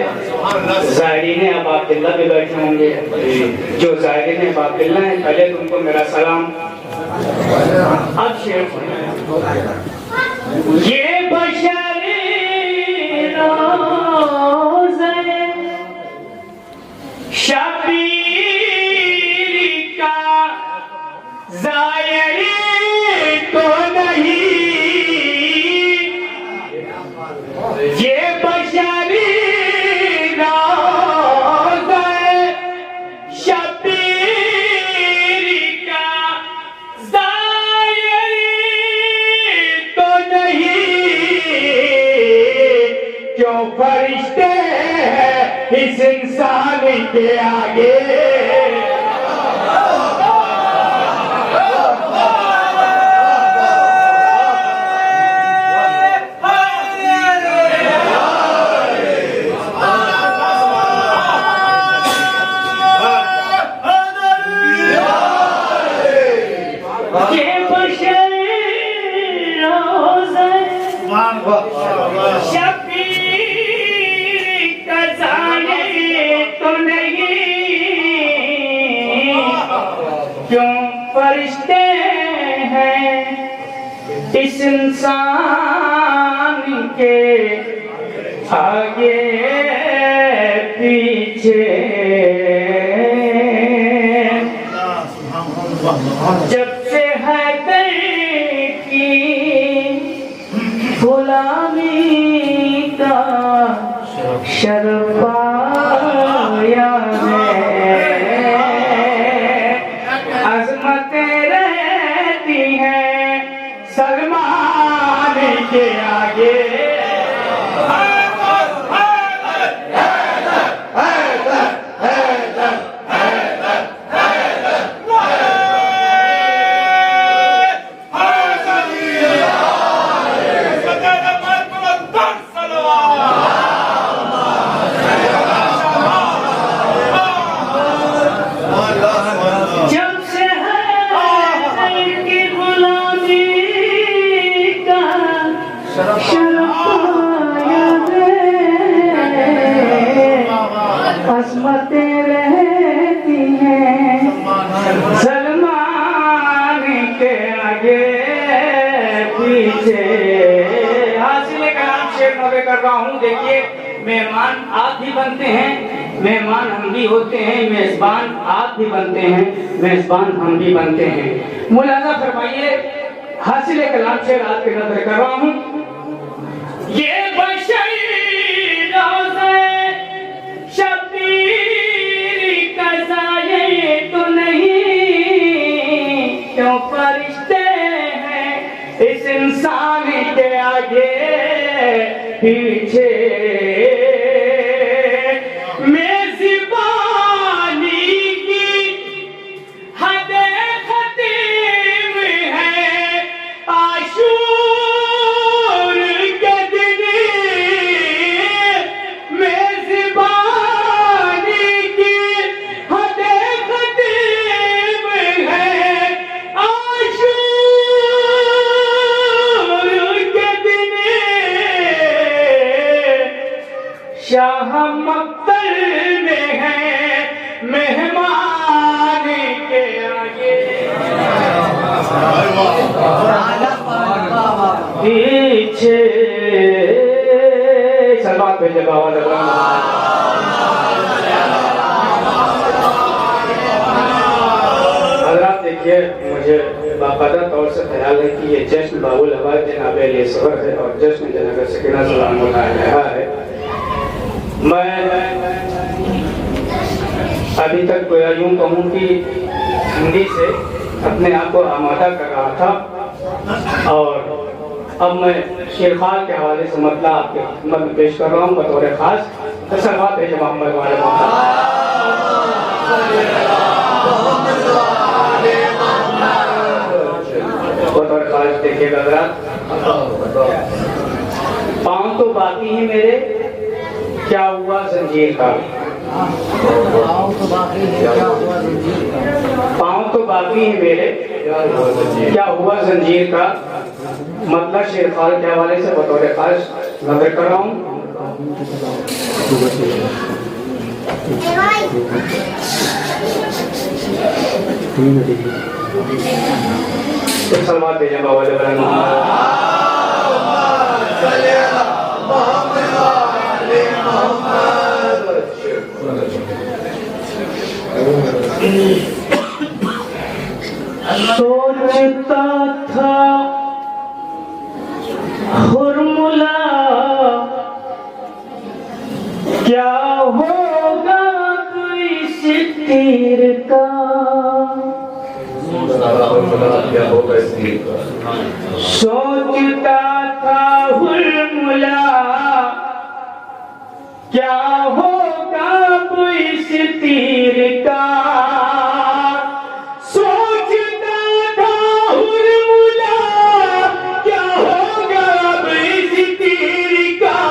زائرین اباب اللہ بھی بیٹھے ہوں گے. جو زائرین اباب اللہ ہیں پہلے تم کو میرا سلام. اب شعر یہ بشری روزے شبیر کا زائری تو نہیں, یہ بشری روزے شبیر کا زائری تو نہیں, کیوں فرشتے ہیں اس انسان کے آگے. کیوں فرشتے ہیں اس انسان کے آگے پیچھے. جب سے حیدر کی غلامی کا شرف آیا ہے, عظمتیں رہتی ہیں سلمان کے آگے. عظمتیں رہتی ہیں سلمان کے آگے پیچھے. حاصل کلام شعر نوے کر رہا ہوں. دیکھیے, مہمان آپ بھی بنتے ہیں, مہمان ہم بھی ہوتے ہیں, میزبان آپ بھی بنتے ہیں, میزبان ہم بھی بنتے ہیں. ملاحظہ فرمائیے, حاصل کلام شعر آپ کی نظر کر رہا ہوں. یہ بشری روزے شبیر کا زائر تو نہیں, کیوں فرشتے ہیں اس انسان پیچھے میزبانی کی حد ختم ہے عاشور کے دن میزبانی کی حد ختم ہے عاشور کے دن شاہ مقتل میں ہے مہمان کے آگے پیچھے سلمان بھیجے بابا حضرات دیکھیے مجھے باقاعدہ طور سے خیال ہے کہ یہ جشن باب العباد جناب علی صبر ہے اور جشن جناب سکینہ سلام اللہ علیہا ہے. میں ابھی تک گویا یوں کہوں کہ ہندی سے اپنے آپ کو آمادہ کر رہا تھا اور اب میں شیرخوال کے حوالے سے مطلع آپ کے خدمت میں پیش کر رہا ہوں بطور خاص. صلوات بھیجے محمد والے محمد. بطور خاص دیکھیے گا حضرات پاؤں تو باقی ہیں میرے کیا ہوا زنجیر کا پاؤں تو باقی ہیں میرے کیا ہوا زنجیر کا مطلب شیرخوال کے حوالے سے بطور خاص نظر کر رہا ہوں. سلوات بھیجیں بابا جبران سوچتا تھا ہرملا کیا ہوگا اس تیر کا سوچتا تھا ہرملا کیا ہوگا اس تیر کا سوچتا تھا ہرملا کیا ہوگا اس تیر کا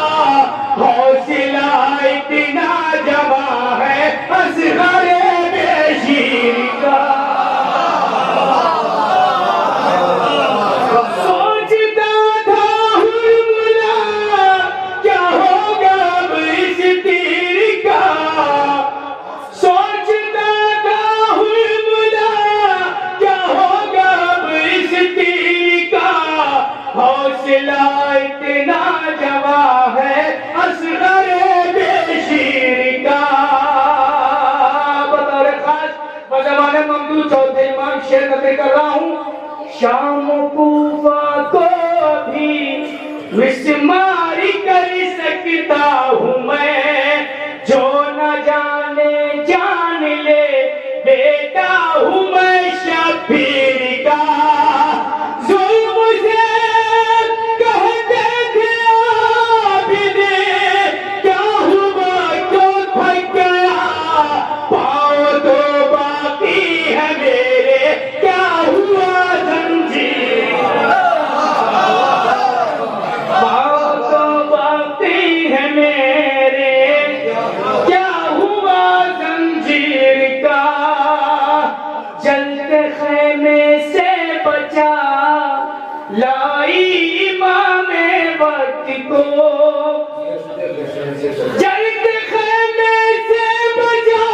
حوصلہ اتنا جوان ہے اصغر بے شیر کا سوچتا تھا ہرملا کیا ہوگا اس تیر کا سوچتا تھا ہرملا کیا ہوگا اس تیر کا حوصلہ اتنا جوان ہے اصغر بے شیر کا. بطور خاص بزمان ممدود چوتھے امام شعر نقل کر رہا ہوں. شام کوفہ کو بھی مسمار کر سکتا ہوں میں جو نہ جانے جان لے بیٹا ہوں میں شبیر کا. ظلم سے کہتے تھے عابد کیا ہوا کیوں تھک گیا پاؤں تو باقی ہے میرے کیا ہوا زنجیر پاؤں تو باقی ہے میرے کیا ہوا زنجیر کا. جلتے خیمے سے بچا لائی امام وقت کو جلتے خیمے سے بچا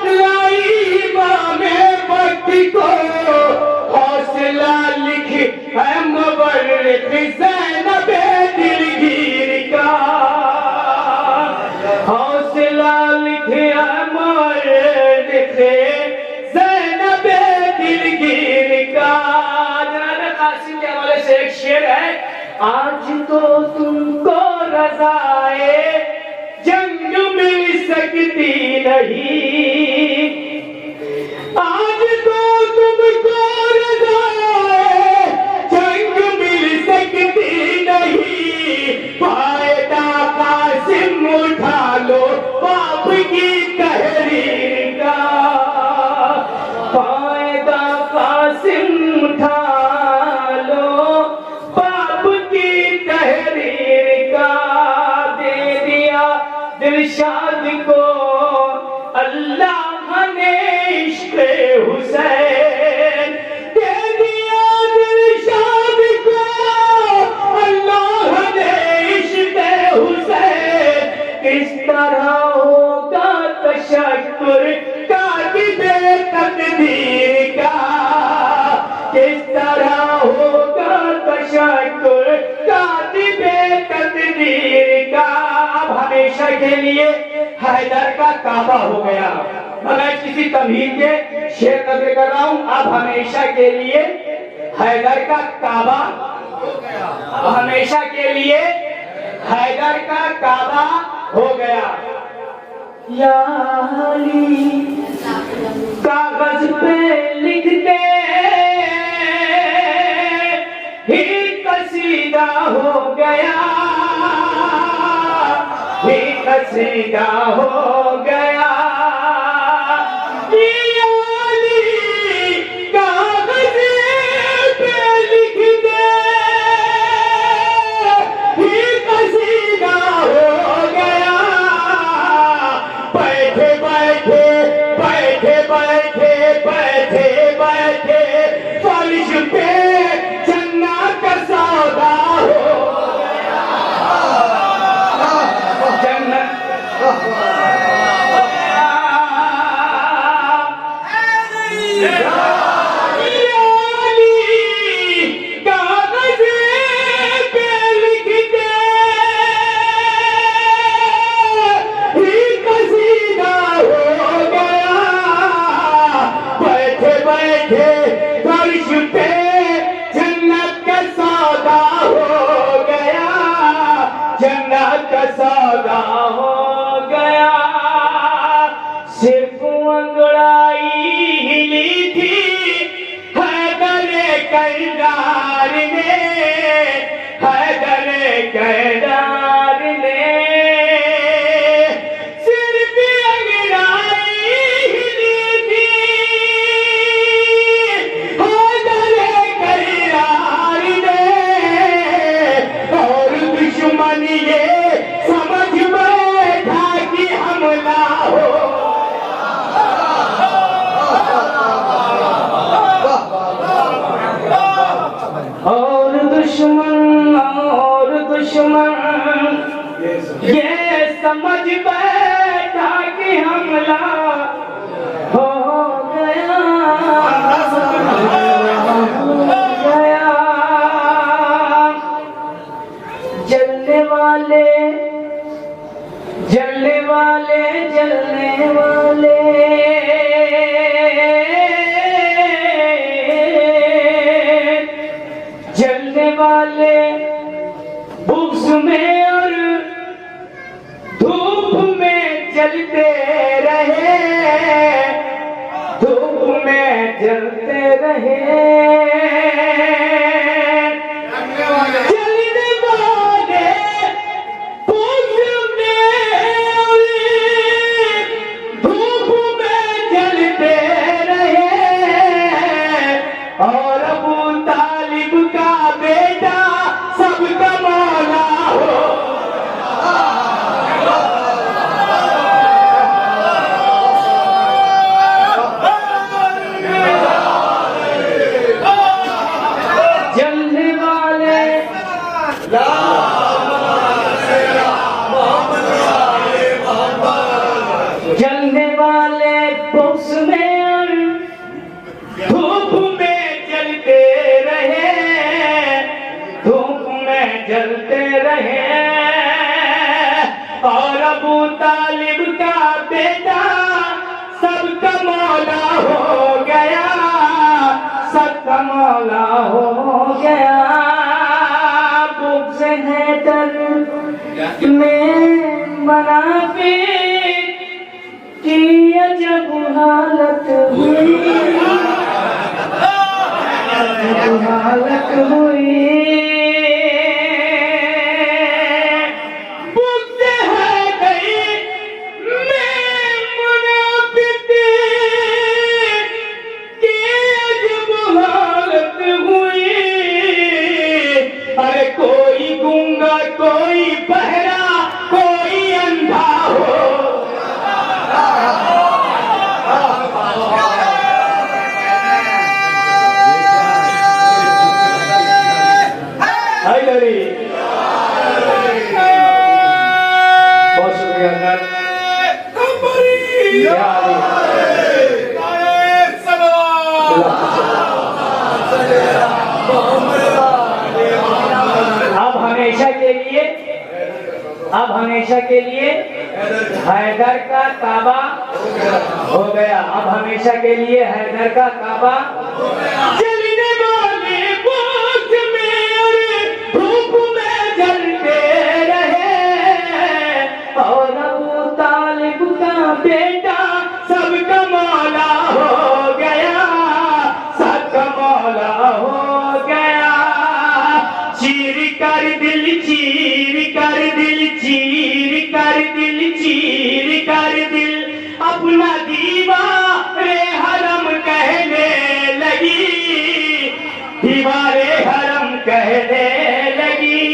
لائی امام وقت کو. حوصلہ لکھ ہے مورخ زینب دلگیر کا حوصلہ لکھ ہے مورخ زینب دلگیر کا. جناب قاسم کے حوالے سے ایک شعر ہے. آج تو تم کو رضائے جنگ مل سکتی نہیں آج تو تم کو رضائے جنگ مل سکتی نہیں پائے تحریر کا فائدہ قاسم اٹھا لو، باپ کی تحریر کا دے دیا دلشاد کو اللہ نے عشق حسین، دے دیا دلشاد کو اللہ نے عشق حسین، کس طرح ہوگا تشکر کاتب تقدیر کا، کس طرح ہوگا تشکر کاتب تقدیر کا۔ اب ہمیشہ کے لیے حیدر کا کعبہ ہو گیا۔ میں کسی تمہید کے شعر نظر کر رہا ہوں، اب ہمیشہ کے لیے حیدر کا کعبہ، ہمیشہ کے لیے حیدر کا کعبہ ہو گیا۔ یا علی کاغذ پہ لکھتے ہی قصیدہ ہو گیا، ہی قصیدہ ہو گیا۔ یا علی کاغذ پہ لکھتے ہی قصیدہ ہو گیا، بیٹھے بیٹھے بیٹھے بیٹھے بیٹھے بیٹھے فرش پہ جنت کا سودا ہو گیا، جنت سودا ہو گیا۔ صرف انگڑائی ہلی تھی حیدر کردار نے، حیدر کردار نے، صرف انگڑائی ہلی تھی حیدر کردار نے، اور دشمن یہ سمجھ بیٹھا کہ حملہ ہو، اور دشمن یہ سمجھ بیٹھا کہ حملہ ہو گیا، جلنے والے جلنے والے جلنے والے جلنے والے بغض میں اور دھوپ میں جلتے رہے، دھوپ میں جلتے رہے، جلنے والے بغض میں اور دھوپ میں جلتے رہے، اور ابو طالب کا بیٹا سب کا مولا ہو، جلنے والے جلنے والے بغض میں اور دھوپ میں جلتے رہے، دھوپ میں جلتے رہے، اور ابو طالب کا بیٹا سب کا مولا ہو گیا، سب کا مولا ہو گیا۔ بغض حیدر میں منافق کی عجب حالت ہوئی، حالت ہوئی، بغض حیدر میں اب ہمیشہ کے لیے حیدر کا کعبہ ہو گیا. اب ہمیشہ کے لیے حیدر کا کعبہ جلنے والے بوجھ میں اور دھوپ میں جلتے رہے اور ابو طالب کا بیٹا سب کا مولا ہو گیا, سب کا مولا ہو گیا. چیر کر دل, چیر کر دل, چیر کر دل, چیر کر دل اپنا دیوار حرم کہنے لگی, دیوار حرم کہنے لگی.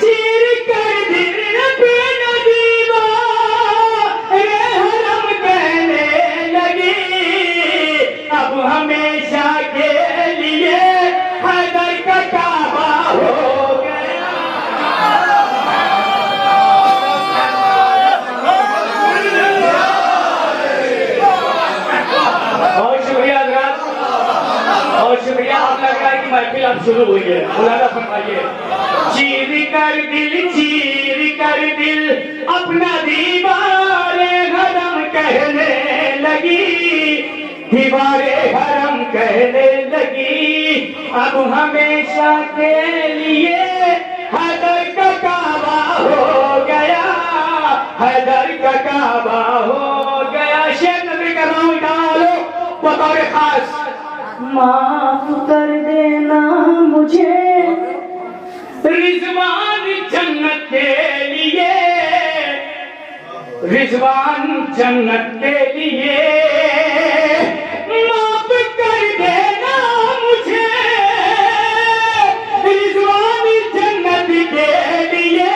چیر کر دل اپنا دیوار حرم کہنے لگی. اب ہمیشہ کے لیے حیدر کا کعبہ ہو گیا. بہت شکریہ حضرات, بہت شکریہ. آپ لگ رہا ہے کہ محفل اب شروع ہوئی ہے. مولانا فرمائیے. چیر کر دل, چیر کر دل اپنا دیوار حرم کہنے لگی, دیوار حرم کہنے لگی. اب ہمیشہ کے لیے حیدر کا کعبہ ہو گیا, حیدر کا کعبہ ہو گیا. شیخ نظر کر رہا ہوں ڈالو بطور خاص. معاف کر دینا مجھے رضوان جنت کے لیے, رضوان جنت کے لیے. معاف کر دینا مجھے رضوان جنت کے لیے.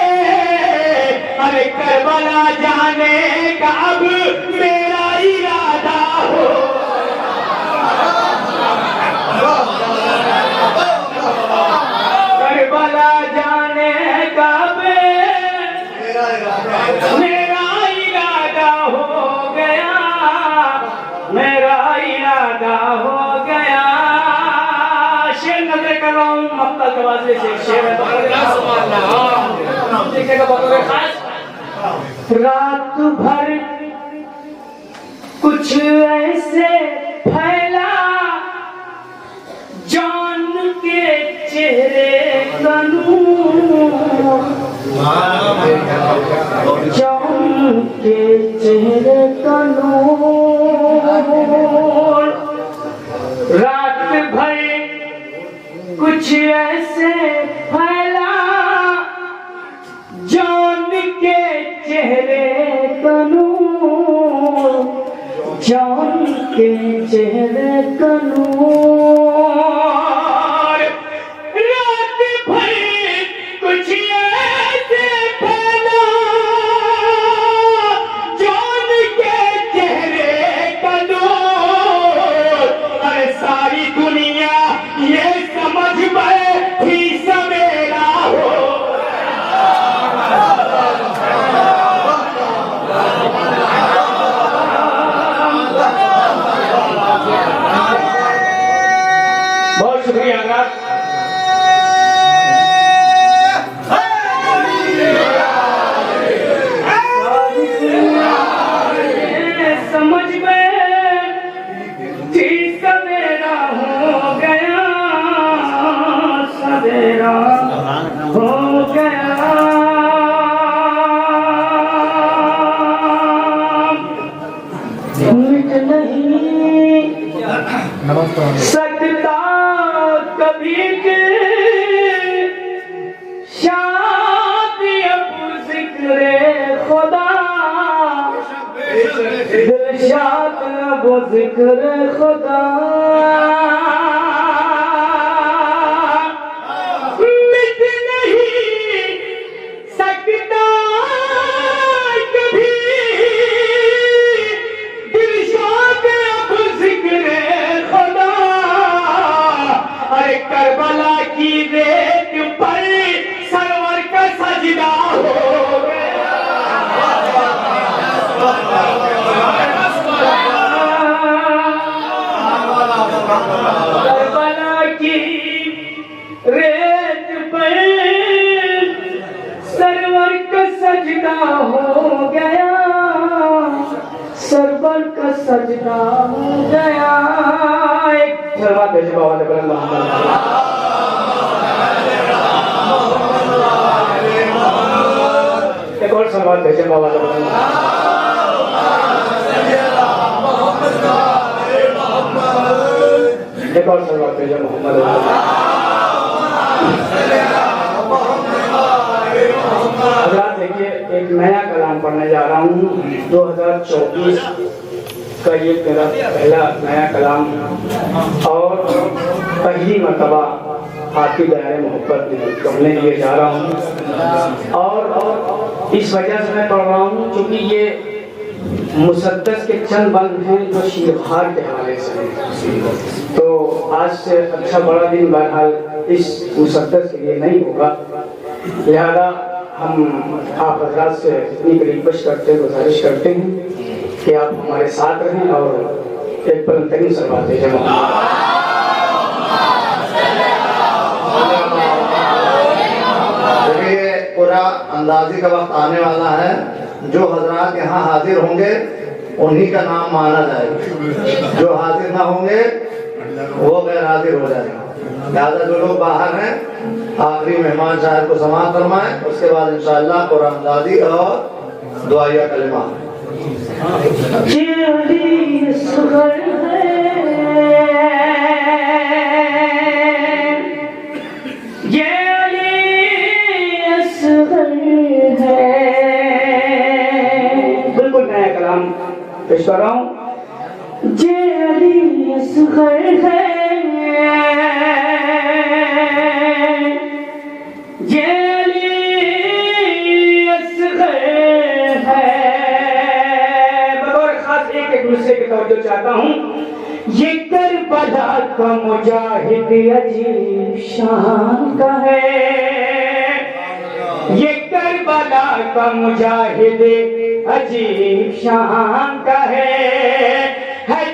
ارے کربلا جانے کا اب میرا ارادہ ہو. کربلا جانے کا اب میرا ارادہ ہو گیا, میرا ارادہ ہو گیا. شیر نظر کر رہا ہوں مقتل کے واسطے سے. شیر دیکھے گا بطور خاص. رات بھر کچھ ایسے پھیلا جان کے چہرے کا نور, جان کے چہرے کا نور. رات بھر کچھ ایسے پھیلا جان کے چہرے کا نور, جان کے چہرے کا نور. رات بھر کچھ ایسے پھیلا جان کے چہرے کا نور. ارے ساری دنیا یہ سمجھ بیٹھی سویرا ہو. بہت شکریہ حضرات. سمجھ میں تھی سویرا ہو گیا, سویرا ہو گیا. مٹ نہیں سکتا کبھی کہ شادی اب ذکر خدا, دل شاد اب ذکر خدا. مٹ نہیں سکتا کبھی دل شاد اب ذکر خدا. ارے کربلا کی ریت پر سرور کا سجدہ ہو گیا. صبر کا سجدہ ہو گیا. ایک سلوات بھیجو بابا نے بلند محمد. ایک اور سلوات بھیجو بابا نے بلند محمد. ایک اور سلوات بھیجو محمد. حضرات دیکھیے ایک نیا کلام پڑھنے جا رہا ہوں. 2024 کا یہ میرا پہلا نیا کلام اور پہلی مرتبہ آپ کی دائرۂ محبت میں پڑھنے لیے جا رہا ہوں. اور اس وجہ سے میں پڑھ رہا ہوں چونکہ یہ مسدس کے چند بند ہیں جو شیرخوار کے حوالے سے ہیں. تو آج سے اچھا بڑا دن بہرحال اس مسدس کے لیے نہیں ہوگا، لہذا ہم آپ حضرات سے اتنی ریکویسٹ کرتے ہیں، گزارش کرتے ہیں کہ آپ ہمارے ساتھ رہیں اور ایک بلند ترین سلوات بھیجیں. یہ پورا اندازی کا وقت آنے والا ہے. جو حضرات یہاں حاضر ہوں گے انہی کا نام مانا جائے گا، جو حاضر نہ ہوں گے وہ غیر حاضر ہو جائے گا. لہٰذا جو لوگ باہر ہیں آخری مہمان شاعر کو سماعت فرمائیں، اس کے بعد انشاءاللہ قرآن اندازی اور دعائیہ کلمہ. بالکل نیا کلام پیش کر رہا ہوں. یہ علی اصغر ہے، یہ علی اصغر ہے. بطور خاص ایک دوسرے کی توجہ چاہتا ہوں. یہ کربلا کا مجاہد عجیب شان کا ہے، یہ کربلا کا مجاہد عجیب شان کا ہے.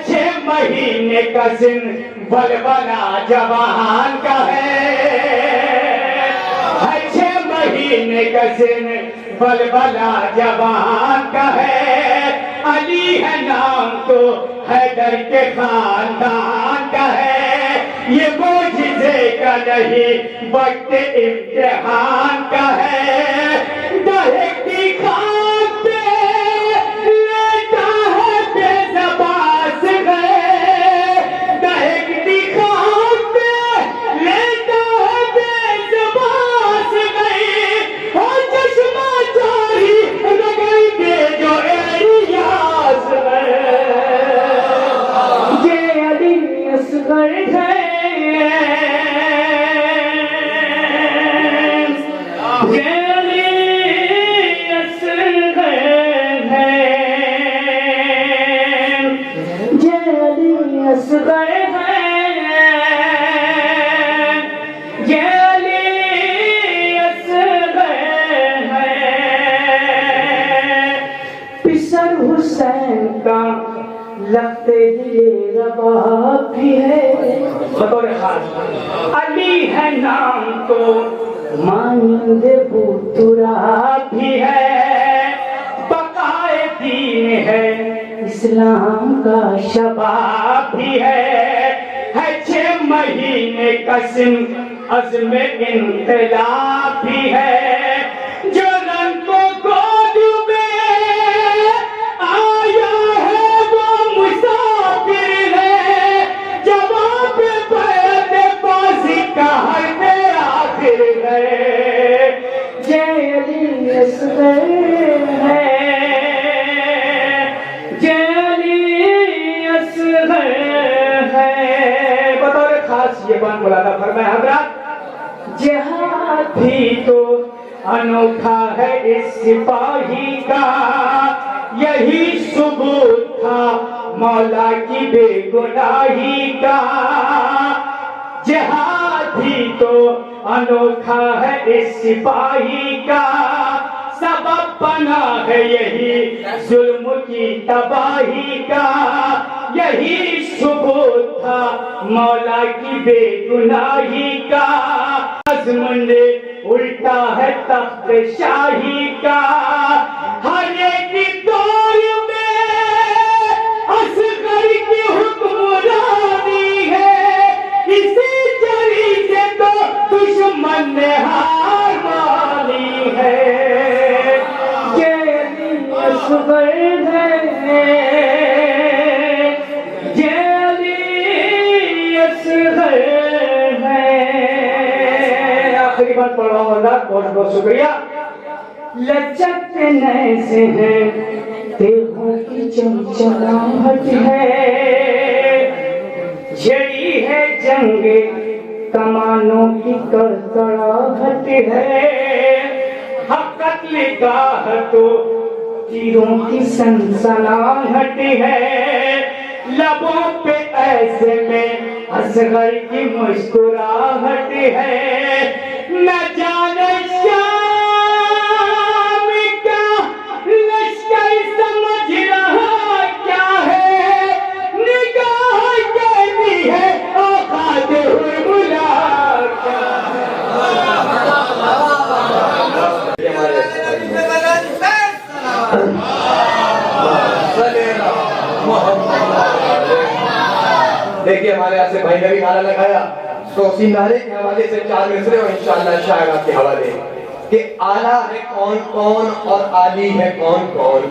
6 مہینے کا سن بلبلا جوان کا ہے، 6 مہینے کا سن بلبلا جوان کا ہے. علی ہے نام تو حیدر کے خاندان کا ہے. یہ معجزے کا نہیں وقت امتحان کا ہے. دہتی خاک پہ لیٹا ہے بے زبان سے گئے، دہتی خاک پہ لیٹا ہے بے زبان سے گئے. اور چشمہ جاری لگائی دے جو الیاس ہے. یہ علی اصغر ہے، یہ علی اصغر ہے، یہ علی اصغر ہے، یہ علی اصغر ہے. پسر حسین کا لخت دل رباب بھی ہے. بطور خاص علی ہے نام تو مانند بتراب بھی ہے. بقائے دین ہے اسلام کا شباب بھی ہے. 6 مہینے کا سن عزم انقلاب بھی ہے. جو رنگ کو گود میں آیا ہے وہ مسافر ہے. جواب بیعت بازی کا ہر بے آخر ہے. یہ علی اصغر ہے، یہ علی اصغر ہے. بطور خاص یہ بان بلاتا فرمایا حضرات، جہاد بھی تو انوکھا ہے اس سپاہی کا. یہی ثبوت تھا مولا کی بے گناہی کا. جہاد بھی تو انوکھا ہے اس سپاہی کا. سبب بنا ہے یہی ظلم کی تباہی کا. یہی ثبوت تھا مولا کی بے گناہی کا. عزمندے الٹا ہے تخت شاہی کا. ہر ایک دور میں بہت بہت شکریہ. لچکتے نیزے ہیں تیغوں کی چمچماہٹ ہے, جڑی ہے جنگ کمانوں کی کڑکڑاہٹ ہے, حق قتل گاہ تو تیروں کی سنسناہٹ ہے, لبوں پہ ایسے میں اصغر کی مسکراہٹ ہے, نہ جانے شام کا لشکر سمجھ رہا کیا ہے, نگاہ کہتی ہے اوقات حرملا کیا دیکھیے ہمارے یہاں سے بھائی نے بھی نعرہ لگایا, تو اسی نعرے کے حوالے سے 4 مصرے اور انشاءاللہ شاعر آپ کے حوالے کہ اعلیٰ ہے کون کون اور عالی ہے کون کون,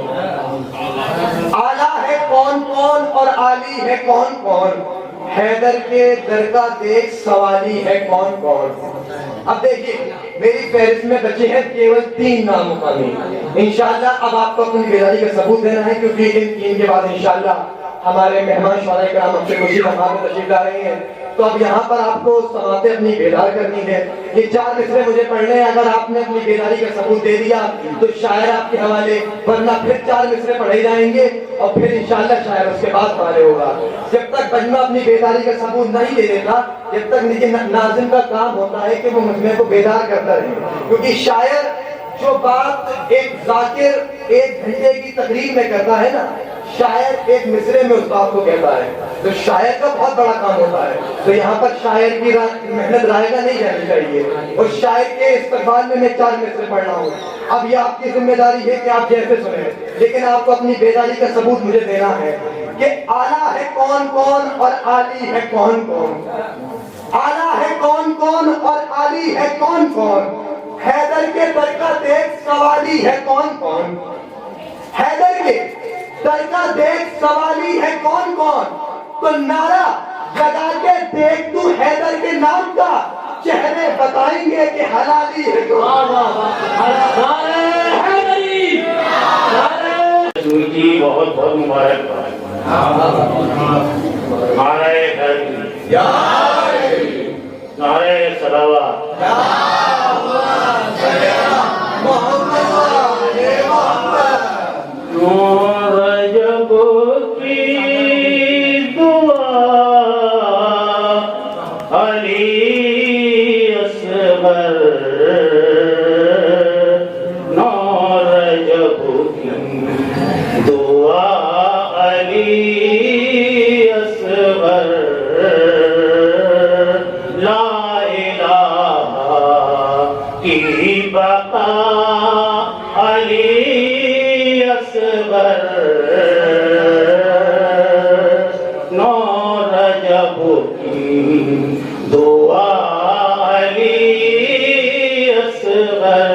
اعلیٰ ہے کون کون اور عالی ہے کون کون, حیدر کے در کا دیکھ سوالی ہے کون کون. اب دیکھیے میری فہرست میں بچے ہیں کیول 3 نام مقامی. انشاءاللہ اب آپ کو اپنی بیداری کا ثبوت دینا ہے, کیونکہ ان 3 کے بعد انشاءاللہ ہمارے مہمان شعراء کرام ہم سے خوشی ہمارے تشریف لا رہے ہیں. تو اب یہاں پر آپ کو سماعتیں اپنی بیدار کرنی ہے. یہ 4 مصرے مجھے پڑھنے ہیں, اگر آپ نے اپنی بیداری کا ثبوت دے دیا تو شاعر آپ کے حوالے, ورنہ پھر 4 مصرے پڑھے جائیں گے اور پھر انشاءاللہ شاعر اس کے بعد حوالے ہوگا. جب تک بجمہ اپنی بیداری کا ثبوت نہیں دے دیتا, جب تک ناظم کا کام ہوتا ہے کہ وہ مجمع کو بیدار کرتا رہے, کیونکہ شاعر جو بات ایک ذاکر 1 گھنٹے کی تقریر میں کرتا ہے نا, شاعر 1 مصرے میں اس بات کو کہتا ہے. تو شاعر کا بہت بڑا کام ہوتا ہے. تو یہاں پر شاعر کی محنت رائے گا نہیں جانی چاہیے, اور شاعر کے استقبال میں 4 مصرے پڑھ رہا ہوں. اب یہ آپ کی ذمہ داری ہے کہ آپ جیسے سنیں, لیکن آپ کو اپنی بیداری کا ثبوت مجھے دینا ہے کہ اعلیٰ ہے کون کون اور عالی ہے کون کون, اعلیٰ ہے کون کون اور عالی ہے کون کون, حیدر کے در کا دیکھ سوالی ہے کون کون, حیدر کے در کا دیکھ سوالی ہے کون کون. تو نعرہ لگا کے دیکھ تو حیدر کے نام کا, چہرے بتائیں گے کہ حلالی ہے کون. رسول کی بہت بہت مبارک نعرہ حیدری, نعرہ صلوات, رجب کی دعا علی اصغر, رجب کی دعا علی اصغر, لا الہ کی بقا علی اصغر, رجب کی دعا علی اصغر,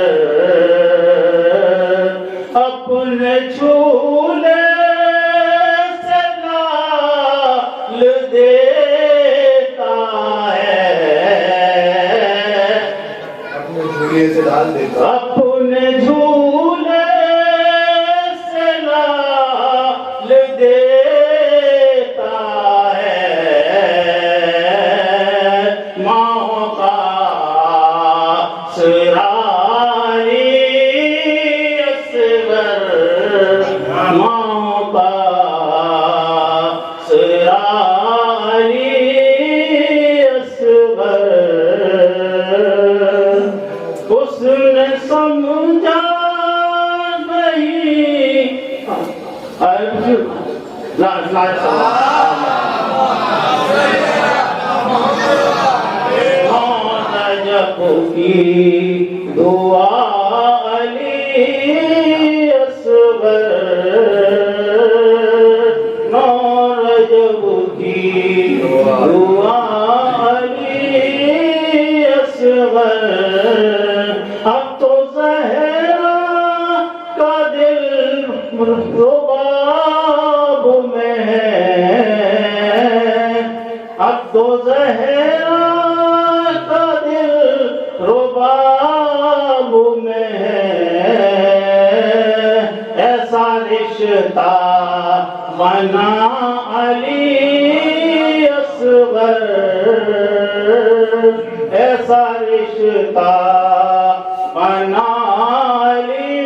اپنے جھولے سے لال دیتا ہے, اپنے جھولے سے ڈال دیتا, اپنے جھولے سے لال دیتا ہے, ماں کا سرالی اصغر, ماں کا سرالی اصغر, اس نے سمجھا نہیں رجب کی دعا علی اصغر, رجب کی دعا علی اصغر, اب تو زہرا کا دل رباب میں ہے, اب تو زہرا کا دل رباب رشتہ بنا علی اصغر، ایسا رشتہ بنا علی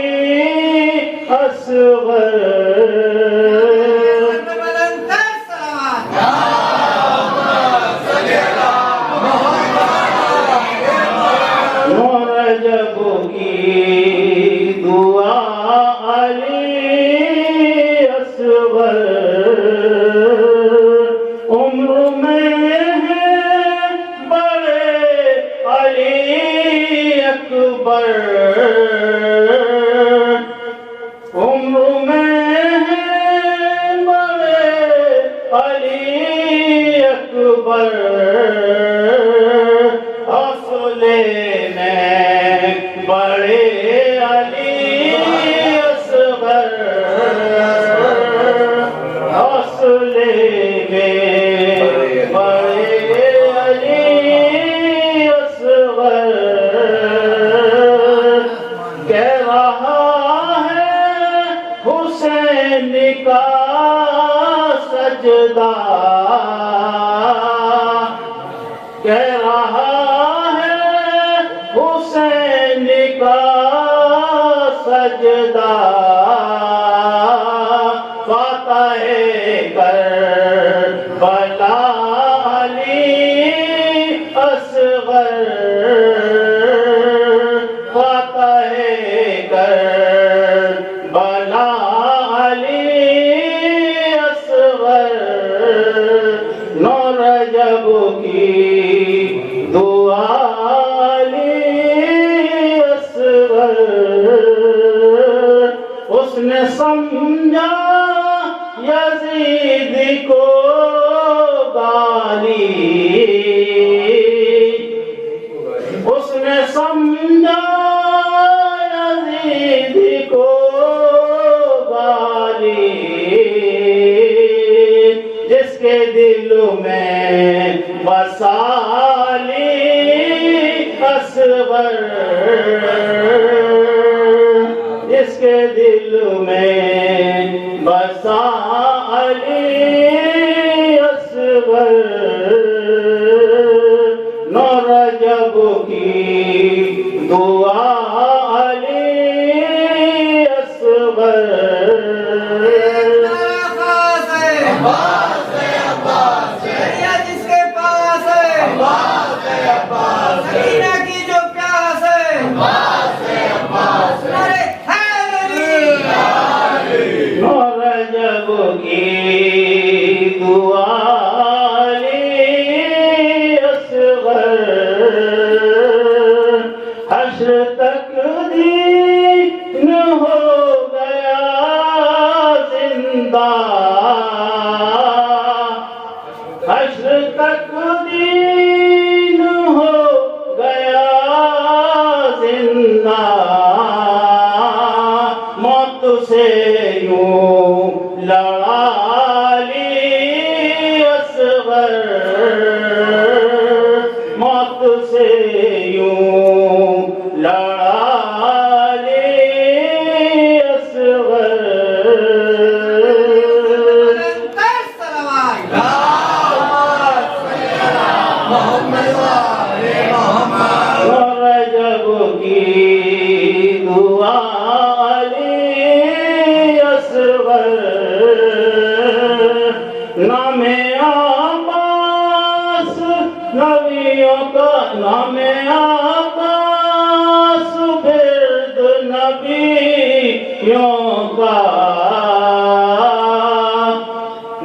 اصغر. رجب کی دعا علی اصغر، عمر میں ہے بڑے علی اکبر، عمر میں ہے بڑے علی اکبر، بڑے علی اصغر، حوصلے میں بڑے علی اصغر، کہہ رہا ہے حسین کا سجدہ، کہہ رہا حسین کا سجدہ، فاتح کربلا علی اصغر، فاتح کربلا علی اصغر. 9 رجب کی دعا اس نے سمجھا یزید کو گالی، اس نے سمجھا یزید کو گالی، جس کے دل میں بسا علی اصغر، جس کے دل میں بسا علی اصغر. 9 رجب کی دعا علی اصغر. جس کے پاس ہے مدینہ کی جو پیاس ہے، رجب کی دعا علی اصغر، حشر تک دین ہو گیا زندہ، حشر تک دین ہو گیا زندہ، موت سے یوں لڑا علی اصغر، موت سے یوں لڑا علی اصغر. رجب کی دعا علی اصغر، نام عباس نبیوں کا، نام عباس برد نبیوں کا،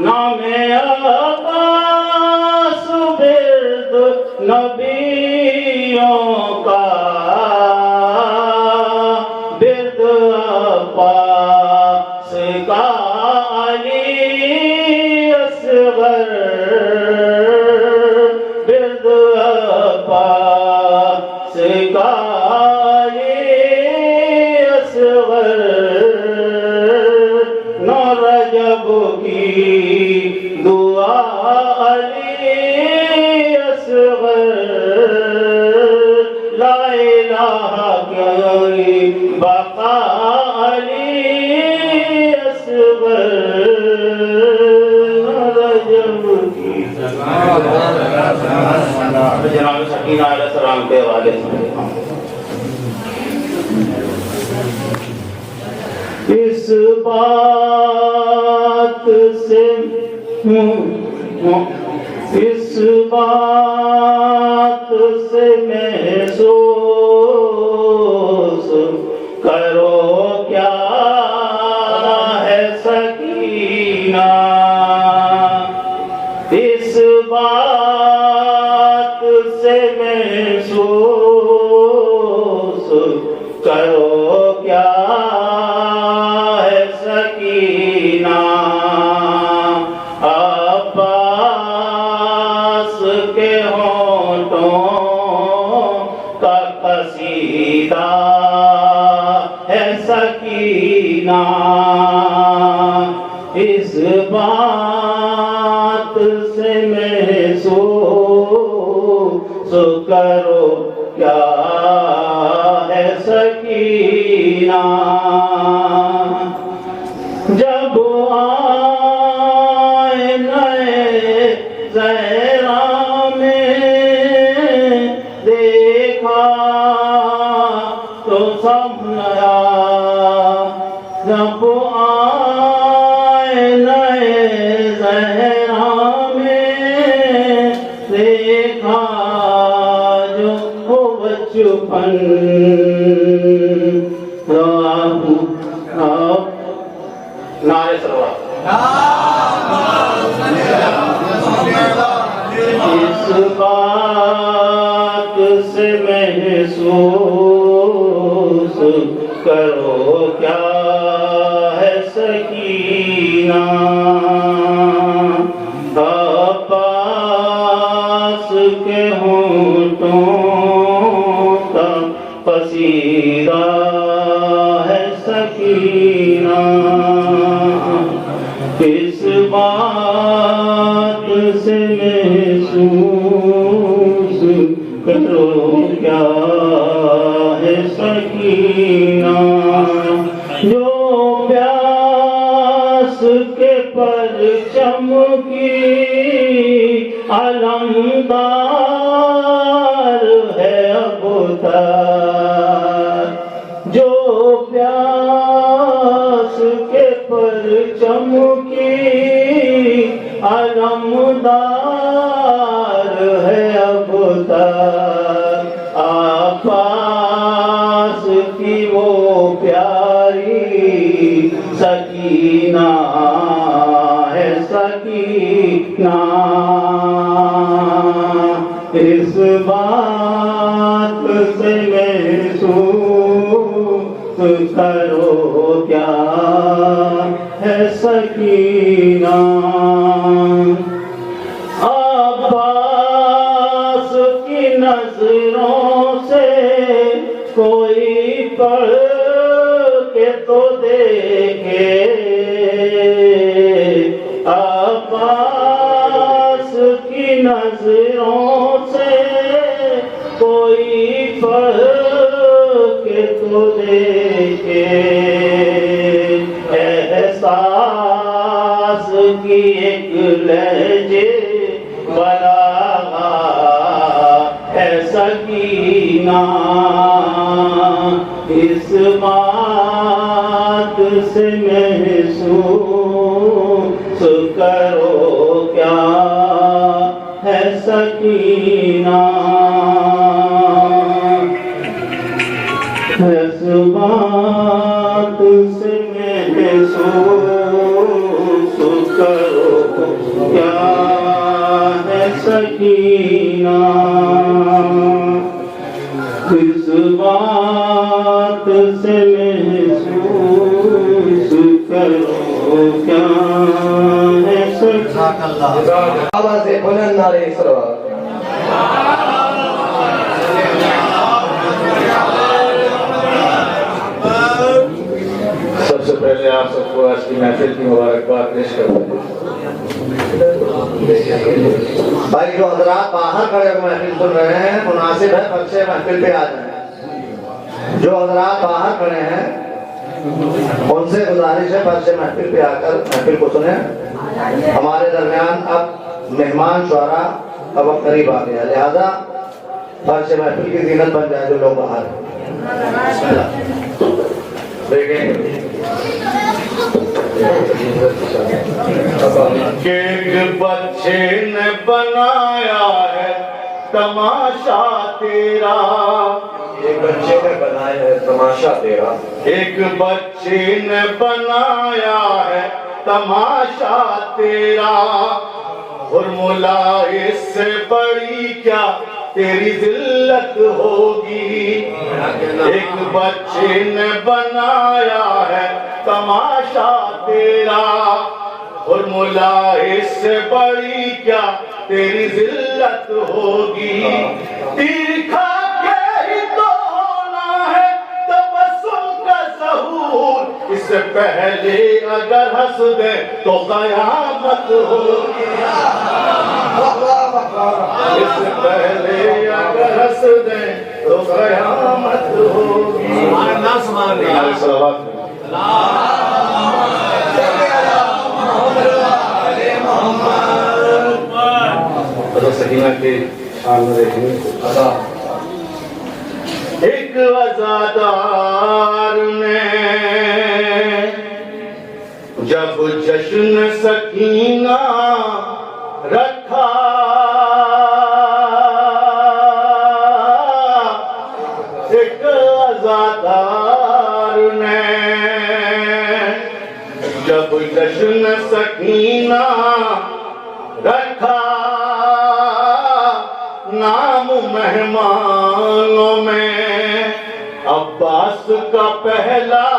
نام عباس برد نبیوں کا، برد عباس کا علی اصغر، برد عباس کا علی اصغر. 9 رجب کی دعا علی اصغر، لا الہ کوئی بقا علی اصغر. جناب سکینہ علیہ السلام کے حوالے سے اس بات سے محسوس کرو کیا ہے سکینہ، اس بات سے محسوس کرو کیا ہے سکینہ، عباس کے ہونٹوں کا قصیدہ ہے سکینہ، اس بات سے محسوس کرو کیا ہے سکینہ، جب آئے نئے زہرا میں دیکھا تو سب نیا، جب آئے نئے زہرا میں دیکھا جو ہو بچپن، نعرے سلوات، اس بات سے محسوس کرو کیا ہے سکینہ، عباس کے ہونٹوں کا قصیدہ ہے سکینہ، اس بات سے محسوس کرو کیا ہے سکینہ، جو پیاس کے پرچم کی علمدار ہے اب تک، جو پیاس کے پرچم کی علمدار ہے اب تک، عباس کی وہ پیاری سکینہ ہے سکینہ، اس بات سے محسوس کرو کیا ہے سکینہ، عباس کی نظروں سے کوئی پڑھ کے تو دیکھے، عباس کی نظروں سے کوئی پڑھ کے تو دیکھے، احساس کی ایک لہجے بلاغا ہے سکینہ، اس بات سے محسوس کرو کیا ہے سکینہ، اس بات سے محسوس کرو کیا ہے سکینہ، اس بات سے محسوس کرو کیا ہے سکینہ، آواز بلند نعرے سلوات، سب سے پہلے آپ سب کو آج کی محفل کی مبارکباد پیش کرتے ہیں۔ بھائی جو حضرات باہر کھڑے ہوئے محفل سن رہے ہیں مناسب ہے فرش محفل پہ آ جائیں، جو حضرات باہر کھڑے ہیں ان سے گزارش ہے فرش محفل پہ آ کر محفل کو سنیں۔ ہمارے درمیان اب مہمان شعرا اب وقت قریب آ گیا، لہذا فرش محفل کی زینت بن جائے جو لوگ باہر ایک بچے نے بنایا ہے تماشا تیرا، ایک بچے نے بنایا ہے تماشا تیرا، ایک بچے نے بنایا ہے تماشا تیرا، فرمولا اس سے بڑی کیا تیری ذلت ہوگی، ایک بچے نے بنایا ہے تماشا تیرا، فرمولا اس سے بڑی کیا تیری ذلت ہوگی، تیر کھا کے ہی تو ہونا ہے تبسم کا ظہور، اس سے پہلے اگر ہنس دے تو قیامت ہوگی، اس سے پہلے اگر ہنس دے تو قیامت ہوگی۔ سکینہ کے شان میں دیکھیں ایک عزادار نے جب جشن سکینہ رکھا، ایک عزادار نے جب جشن سکینہ رکھا، نام مہمانوں میں عباس کا پہلا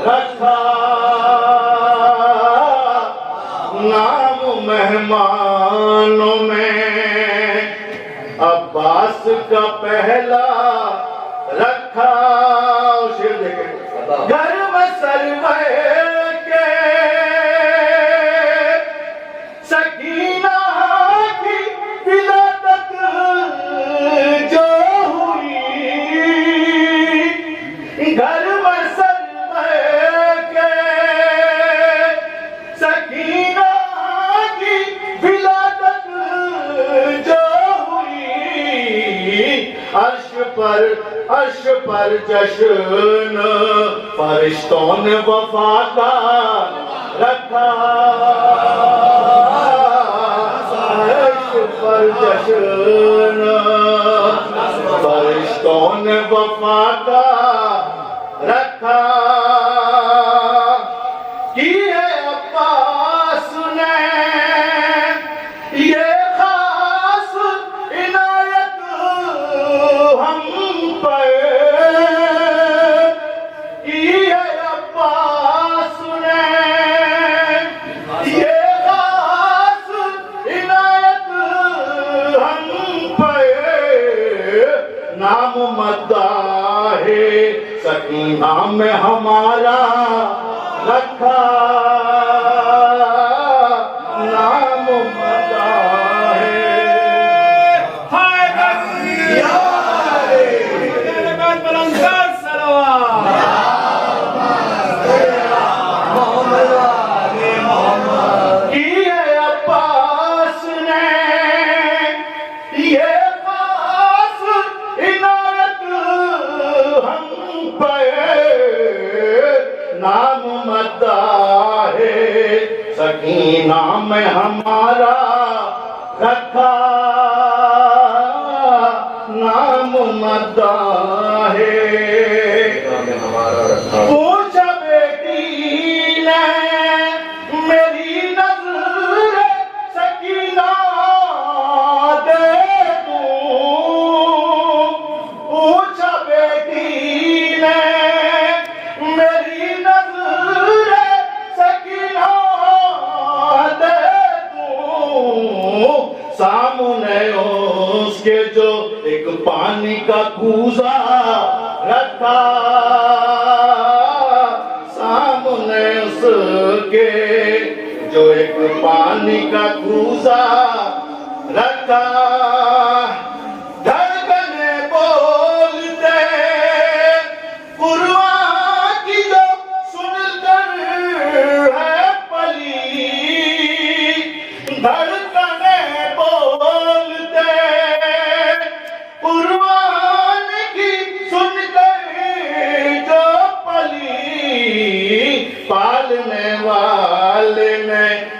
رکھا، نام مہمانوں میں عباس کا پہلا رکھا، شیر دیکھیں گھر میں سرور کے سکینہ کی ولادت جو ہوئی، گھر میں سرور کے سکینہ کی ولادت جو ہوئی، عرش پر جشن فرشتوں نے وفا کا رکھا، عرش پر جشن فرشتوں نے وفا کا رکھا، کی ہے عباس نے یہ خاص عنایت ہم پر، کی ہے عباس نے یہ خاص عنایت ہم پر، نام مداح سکینہ میں ہمارا رکھا، نام مداح کی ہے عباس نے یہ خاص عنایت ہم پہ، نام مداح سکینہ میں ہمارا رکھا، نام مداح ہمارا رکھا، پوچھا بیٹی نے میری نظر سکینہ دے دوں، پوچھا بیٹی نے میری نظر سکینہ دے دوں، سامنے اس کے جو ایک پانی کا کوزہ رکھا، سامنے اس کے جو ایک پانی کا کوزہ رکھا، دھڑکنیں بولتے قرآن کی جو سن کر ہے پلی، دھڑکنیں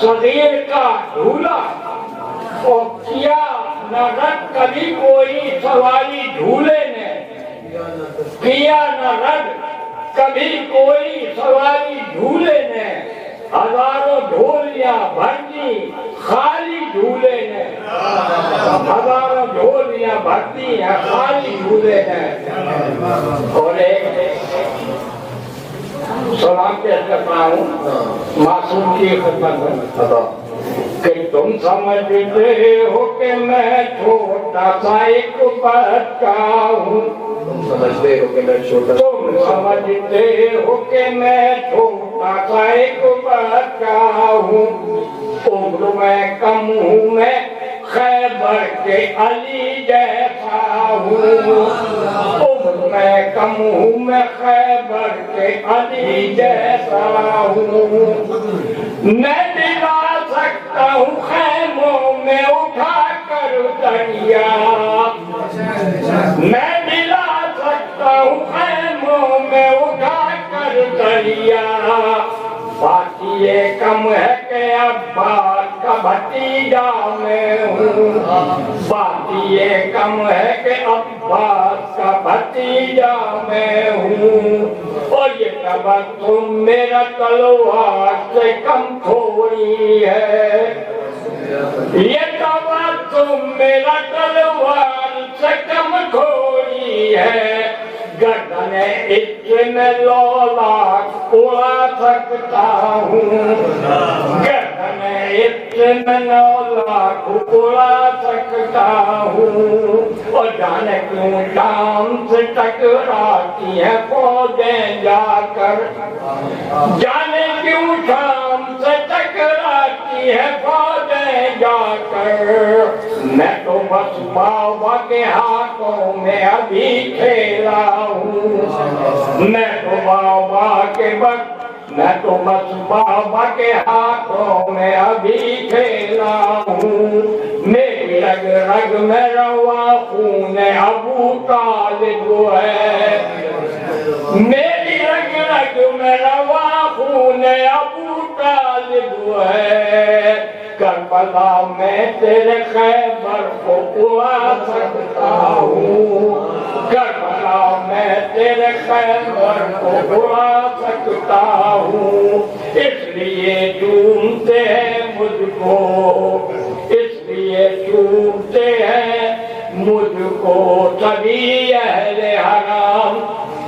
صغیر کا جھولا اور کیا نہ رد کبھی کوئی سواری جھولے نے، کیا نہ رد کبھی کوئی سواری جھولے نے، ہزاروں جھولیاں بھرتی خالی جھولے نے، ہزاروں جھولیاں بھرتی ہیں خالی جھولے نے۔ اور ایک سلام پیش کرتا ہوں معصوم کی خدمت میں کہ تم سمجھتے ہو کہ میں چھوٹا سا ایک بچہ ہوں، تم سمجھتے ہو کہ میں چھوٹا سا ایک بچہ ہوں، عمر میں کم ہوں میں خیبر کے علی جیسا ہوں، عمر میں کم ہوں میں خیبر کے علی جیسا ہوں، میں دلا سکتا ہوں خیموں میں اٹھا کر دریا، میں دلا سکتا ہوں خیموں میں اٹھا کر دریا، بات یہ کم ہے کہ عباس کا بھتیجا میں ہوں، بات یہ کم ہے کہ عباس کا بھتیجا میں ہوں، اور یہ تبسم میرا تلوار سے کم تھوڑی ہے، یہ تبسم میرا تلوار سے کم تھوڑی ہے، گردن عشق میں لولاک اڑا سکتا ہوں، گردن عشق میں لولاک اڑا سکتا ہوں، اور جانے کیوں شام سے ٹکراتی ہیں فوجیں جا کر، جانے کیوں شام سے ٹکراتی ہیں فوجیں جا کر، میں تو بس بابا کے ہاتھوں میں ابھی کھیلا ہوں، میں تو بس بابا کے ہاتھوں میں ابھی کھیلا ہوں، میری رگ رگ میں روا خون ابو طالب ہے، میری رگ رگ میں روا خون ابو طالب ہے، کربلا میں تیرے خیبر کو اڑا سکتا ہوں، کربلا میں تیرے خیبر کو اڑا سکتا ہوں، اس لیے چومتے ہیں مجھ کو، اس لیے چومتے ہیں مجھ کو سبھی اہل حرام،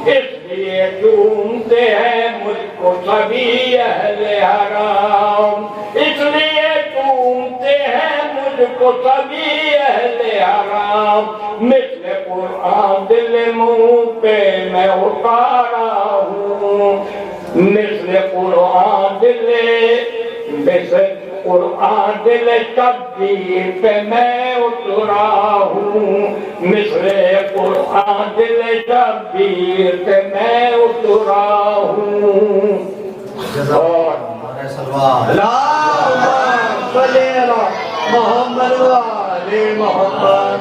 اس لیے چومتے ہیں مجھ کو سبھی اہل حرام، اس لیے چومتے ہیں مجھ کو سبھی اہل حرام، مثل قرآن دل منہ پہ میں اتارا ہوں، مثل قرآن دل شبیر پہ میں اترا ہوں، مثل قرآن دل شبیر پہ میں اترا ہوں، اور اللہم صلی علی محمد و آل محمد۔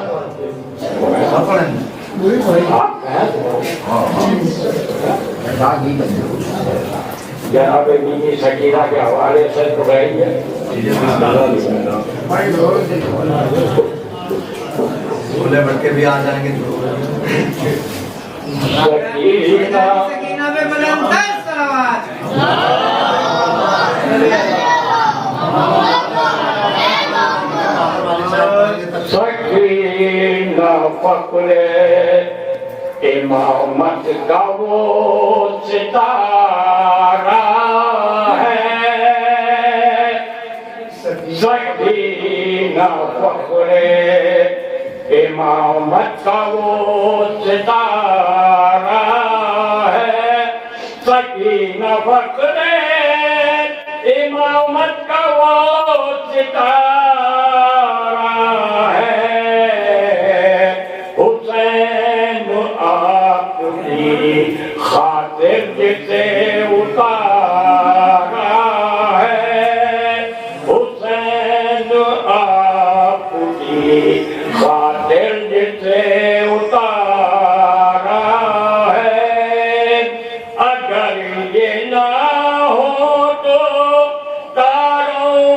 جناب بیوی سکینہ کے حوالے سے دعائی ہے، بھولے بڑھ کے بھی آ جائیں گے سکینہ پہ بلند تر صلوات۔ سکینہ فخر امامت کا وہ ستارہ ہے، سکینہ فخر امامت کا وہ ستارہ ہے، سکینہ فخر امامت کا وہ ستارہ ہے، حسین آپ کی خاطر جسے اتارا ہے، حسین آپ کی خاطر جسے اتارا ہے، اگر یہ نہ ہو تو تاروں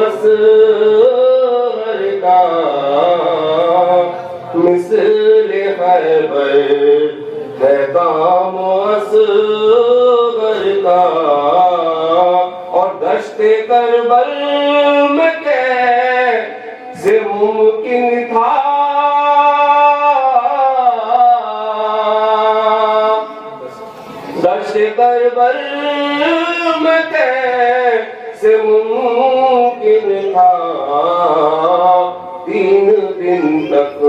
اصغر کا مثل خیبر ہے کام اصغر کا اور دشت کربل میں کیسے ممکن تھا دشت کربل میں کیسے ممکن تھا 3 دن تک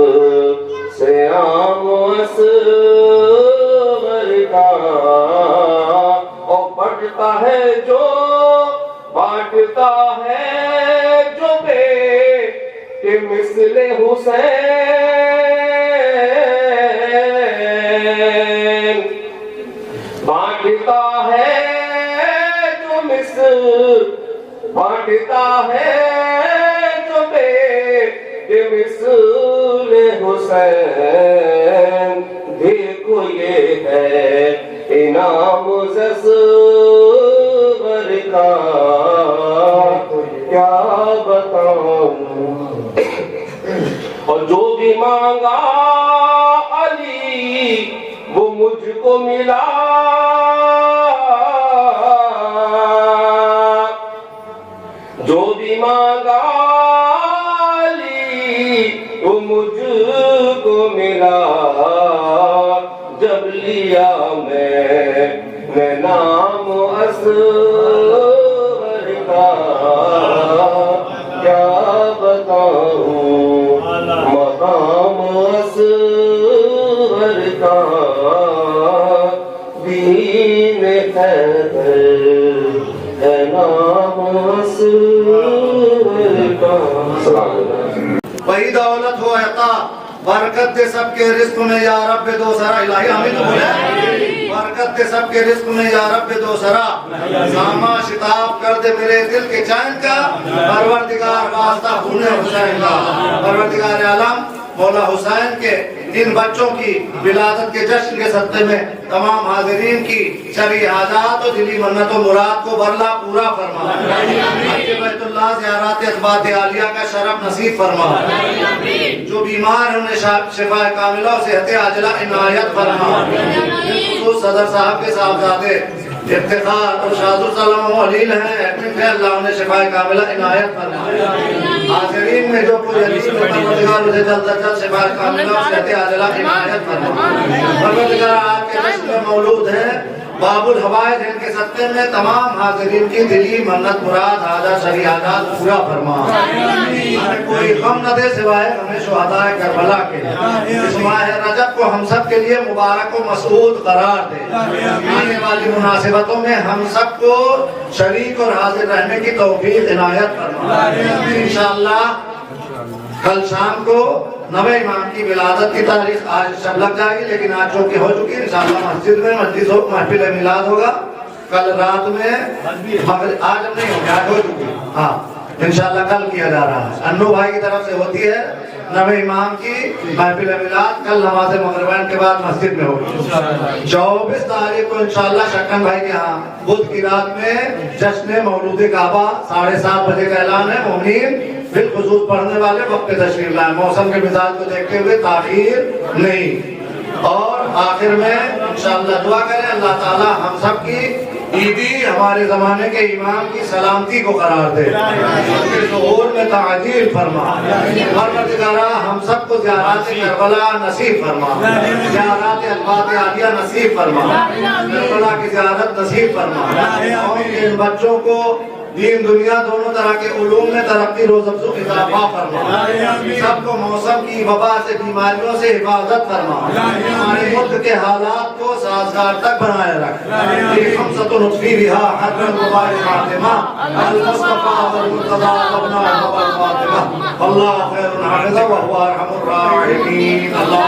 سیام اصغر کا اور بٹتا ہے جو بانٹتا ہے جو بے کہ مثل حسین بانٹتا ہے جو بانٹتا ہے جو بے کہ مثل حسین دیکھو یہ ہے انعام اصغر کا کیا بتاؤں اور جو بھی مانگا علی وہ مجھ کو ملا جو بھی مانگا علی وہ مجھ کو ملا جب لیا میں نام اصغر کا کیا بتاؤں مقام اصغر کا دین حیدر ہے نام اصغر کا وہی دولت ہو عطا برکت دے سب کے رزق میں یا رب دو سرا الہی آمین تو بولے برکت دے سب کے رزق میں یا رب دو سرا ساما شتاب کر دے میرے دل کے چین کا پروردگار واسطہ خون حسین کا پروردگار عالم مولا حسین کے ان بچوں کی ولادت کے جشن کے صدقے میں تمام حاضرین کی شرعی حاجات و دلی منت و مراد کو برلا پورا فرما حج بیت اللہ زیارات اقبات عالیہ کا شرف نصیب فرما جو بیمار ہیں انہیں شفا کاملہ و صحت عاجلہ عنایت فرما خصوص صدر صاحب کے صاحبزادے افتخار اور شاہد السلام علیل ہیں اللہ انہیں شفا کاملہ عنایت فرما حاضرین میں جو کوئی علیل پروردگار اسے جلد جلد شفا کاملہ و صحت عاجلہ عنایت فرما پروردگار آپ کے جشن میں مولود ہیں باب الحوائج ان کے صدقے میں تمام حاضرین کی دلی منت مراد حاجات شرعی حاجات پورا فرما ہمیں کوئی غم نہ دے سوائے ہمیں شہداء کربلا کے اس ماہ رجب کو ہم سب کے لیے مبارک و مسعود قرار دے آنے والی مناسبتوں میں ہم سب کو شریک اور حاضر رہنے کی توفیق عنایت فرما انشاءاللہ کل شام کو نوے امام کی ولادت کی تاریخ آج شب لگ جائے گی لیکن آج جو کہ ہو چکی ہے انشاءاللہ مسجد میں محفل میلاد ہوگا کل رات میں آج ہم نہیں ہوگا آج ہو چکی ہاں انشاءاللہ کل کیا جا رہا ہے انو بھائی کی طرف سے ہوتی ہے نوے امام کی محفل میلاد کل نماز مغربین کے بعد مسجد میں ہوگی 24 تاریخ کو انشاءاللہ شکن بھائی کے ہاں بدھ کی رات میں جشن مولود کعبہ 7:30 بجے کا اعلان ہے مومنین بالخصوص پڑھنے والے وقت تشریف لائیں موسم کے مزاج کو دیکھتے ہوئے تاخیر نہیں اور آخر میں انشاءاللہ دعا کریں اللہ تعالی ہم سب کی عیدی ہمارے زمانے کے امام کی سلامتی کو قرار دے ظہور میں تعجیل فرما پروردگارا ہم سب کو زیارات کربلا نصیب فرما زیارات اقبات عالیہ نصیب فرما کربلا کی زیارت نصیب فرما اور ان بچوں کو دین دنیا دونوں طرح کے علوم میں ترقی روز افزوں اضافہ فرما سب کو موسم کی وبا سے بیماریوں سے حفاظت فرما ہمارے ملک کے حالات کو سازگار تک بنائے رکھ خمسۃ نطفی بہا حضر المبارک فاطمہ المصطفیٰ والمرتضیٰ وابناء فاطمہ اللہ خیر حافظ وهو ارحم الراحمین اللہ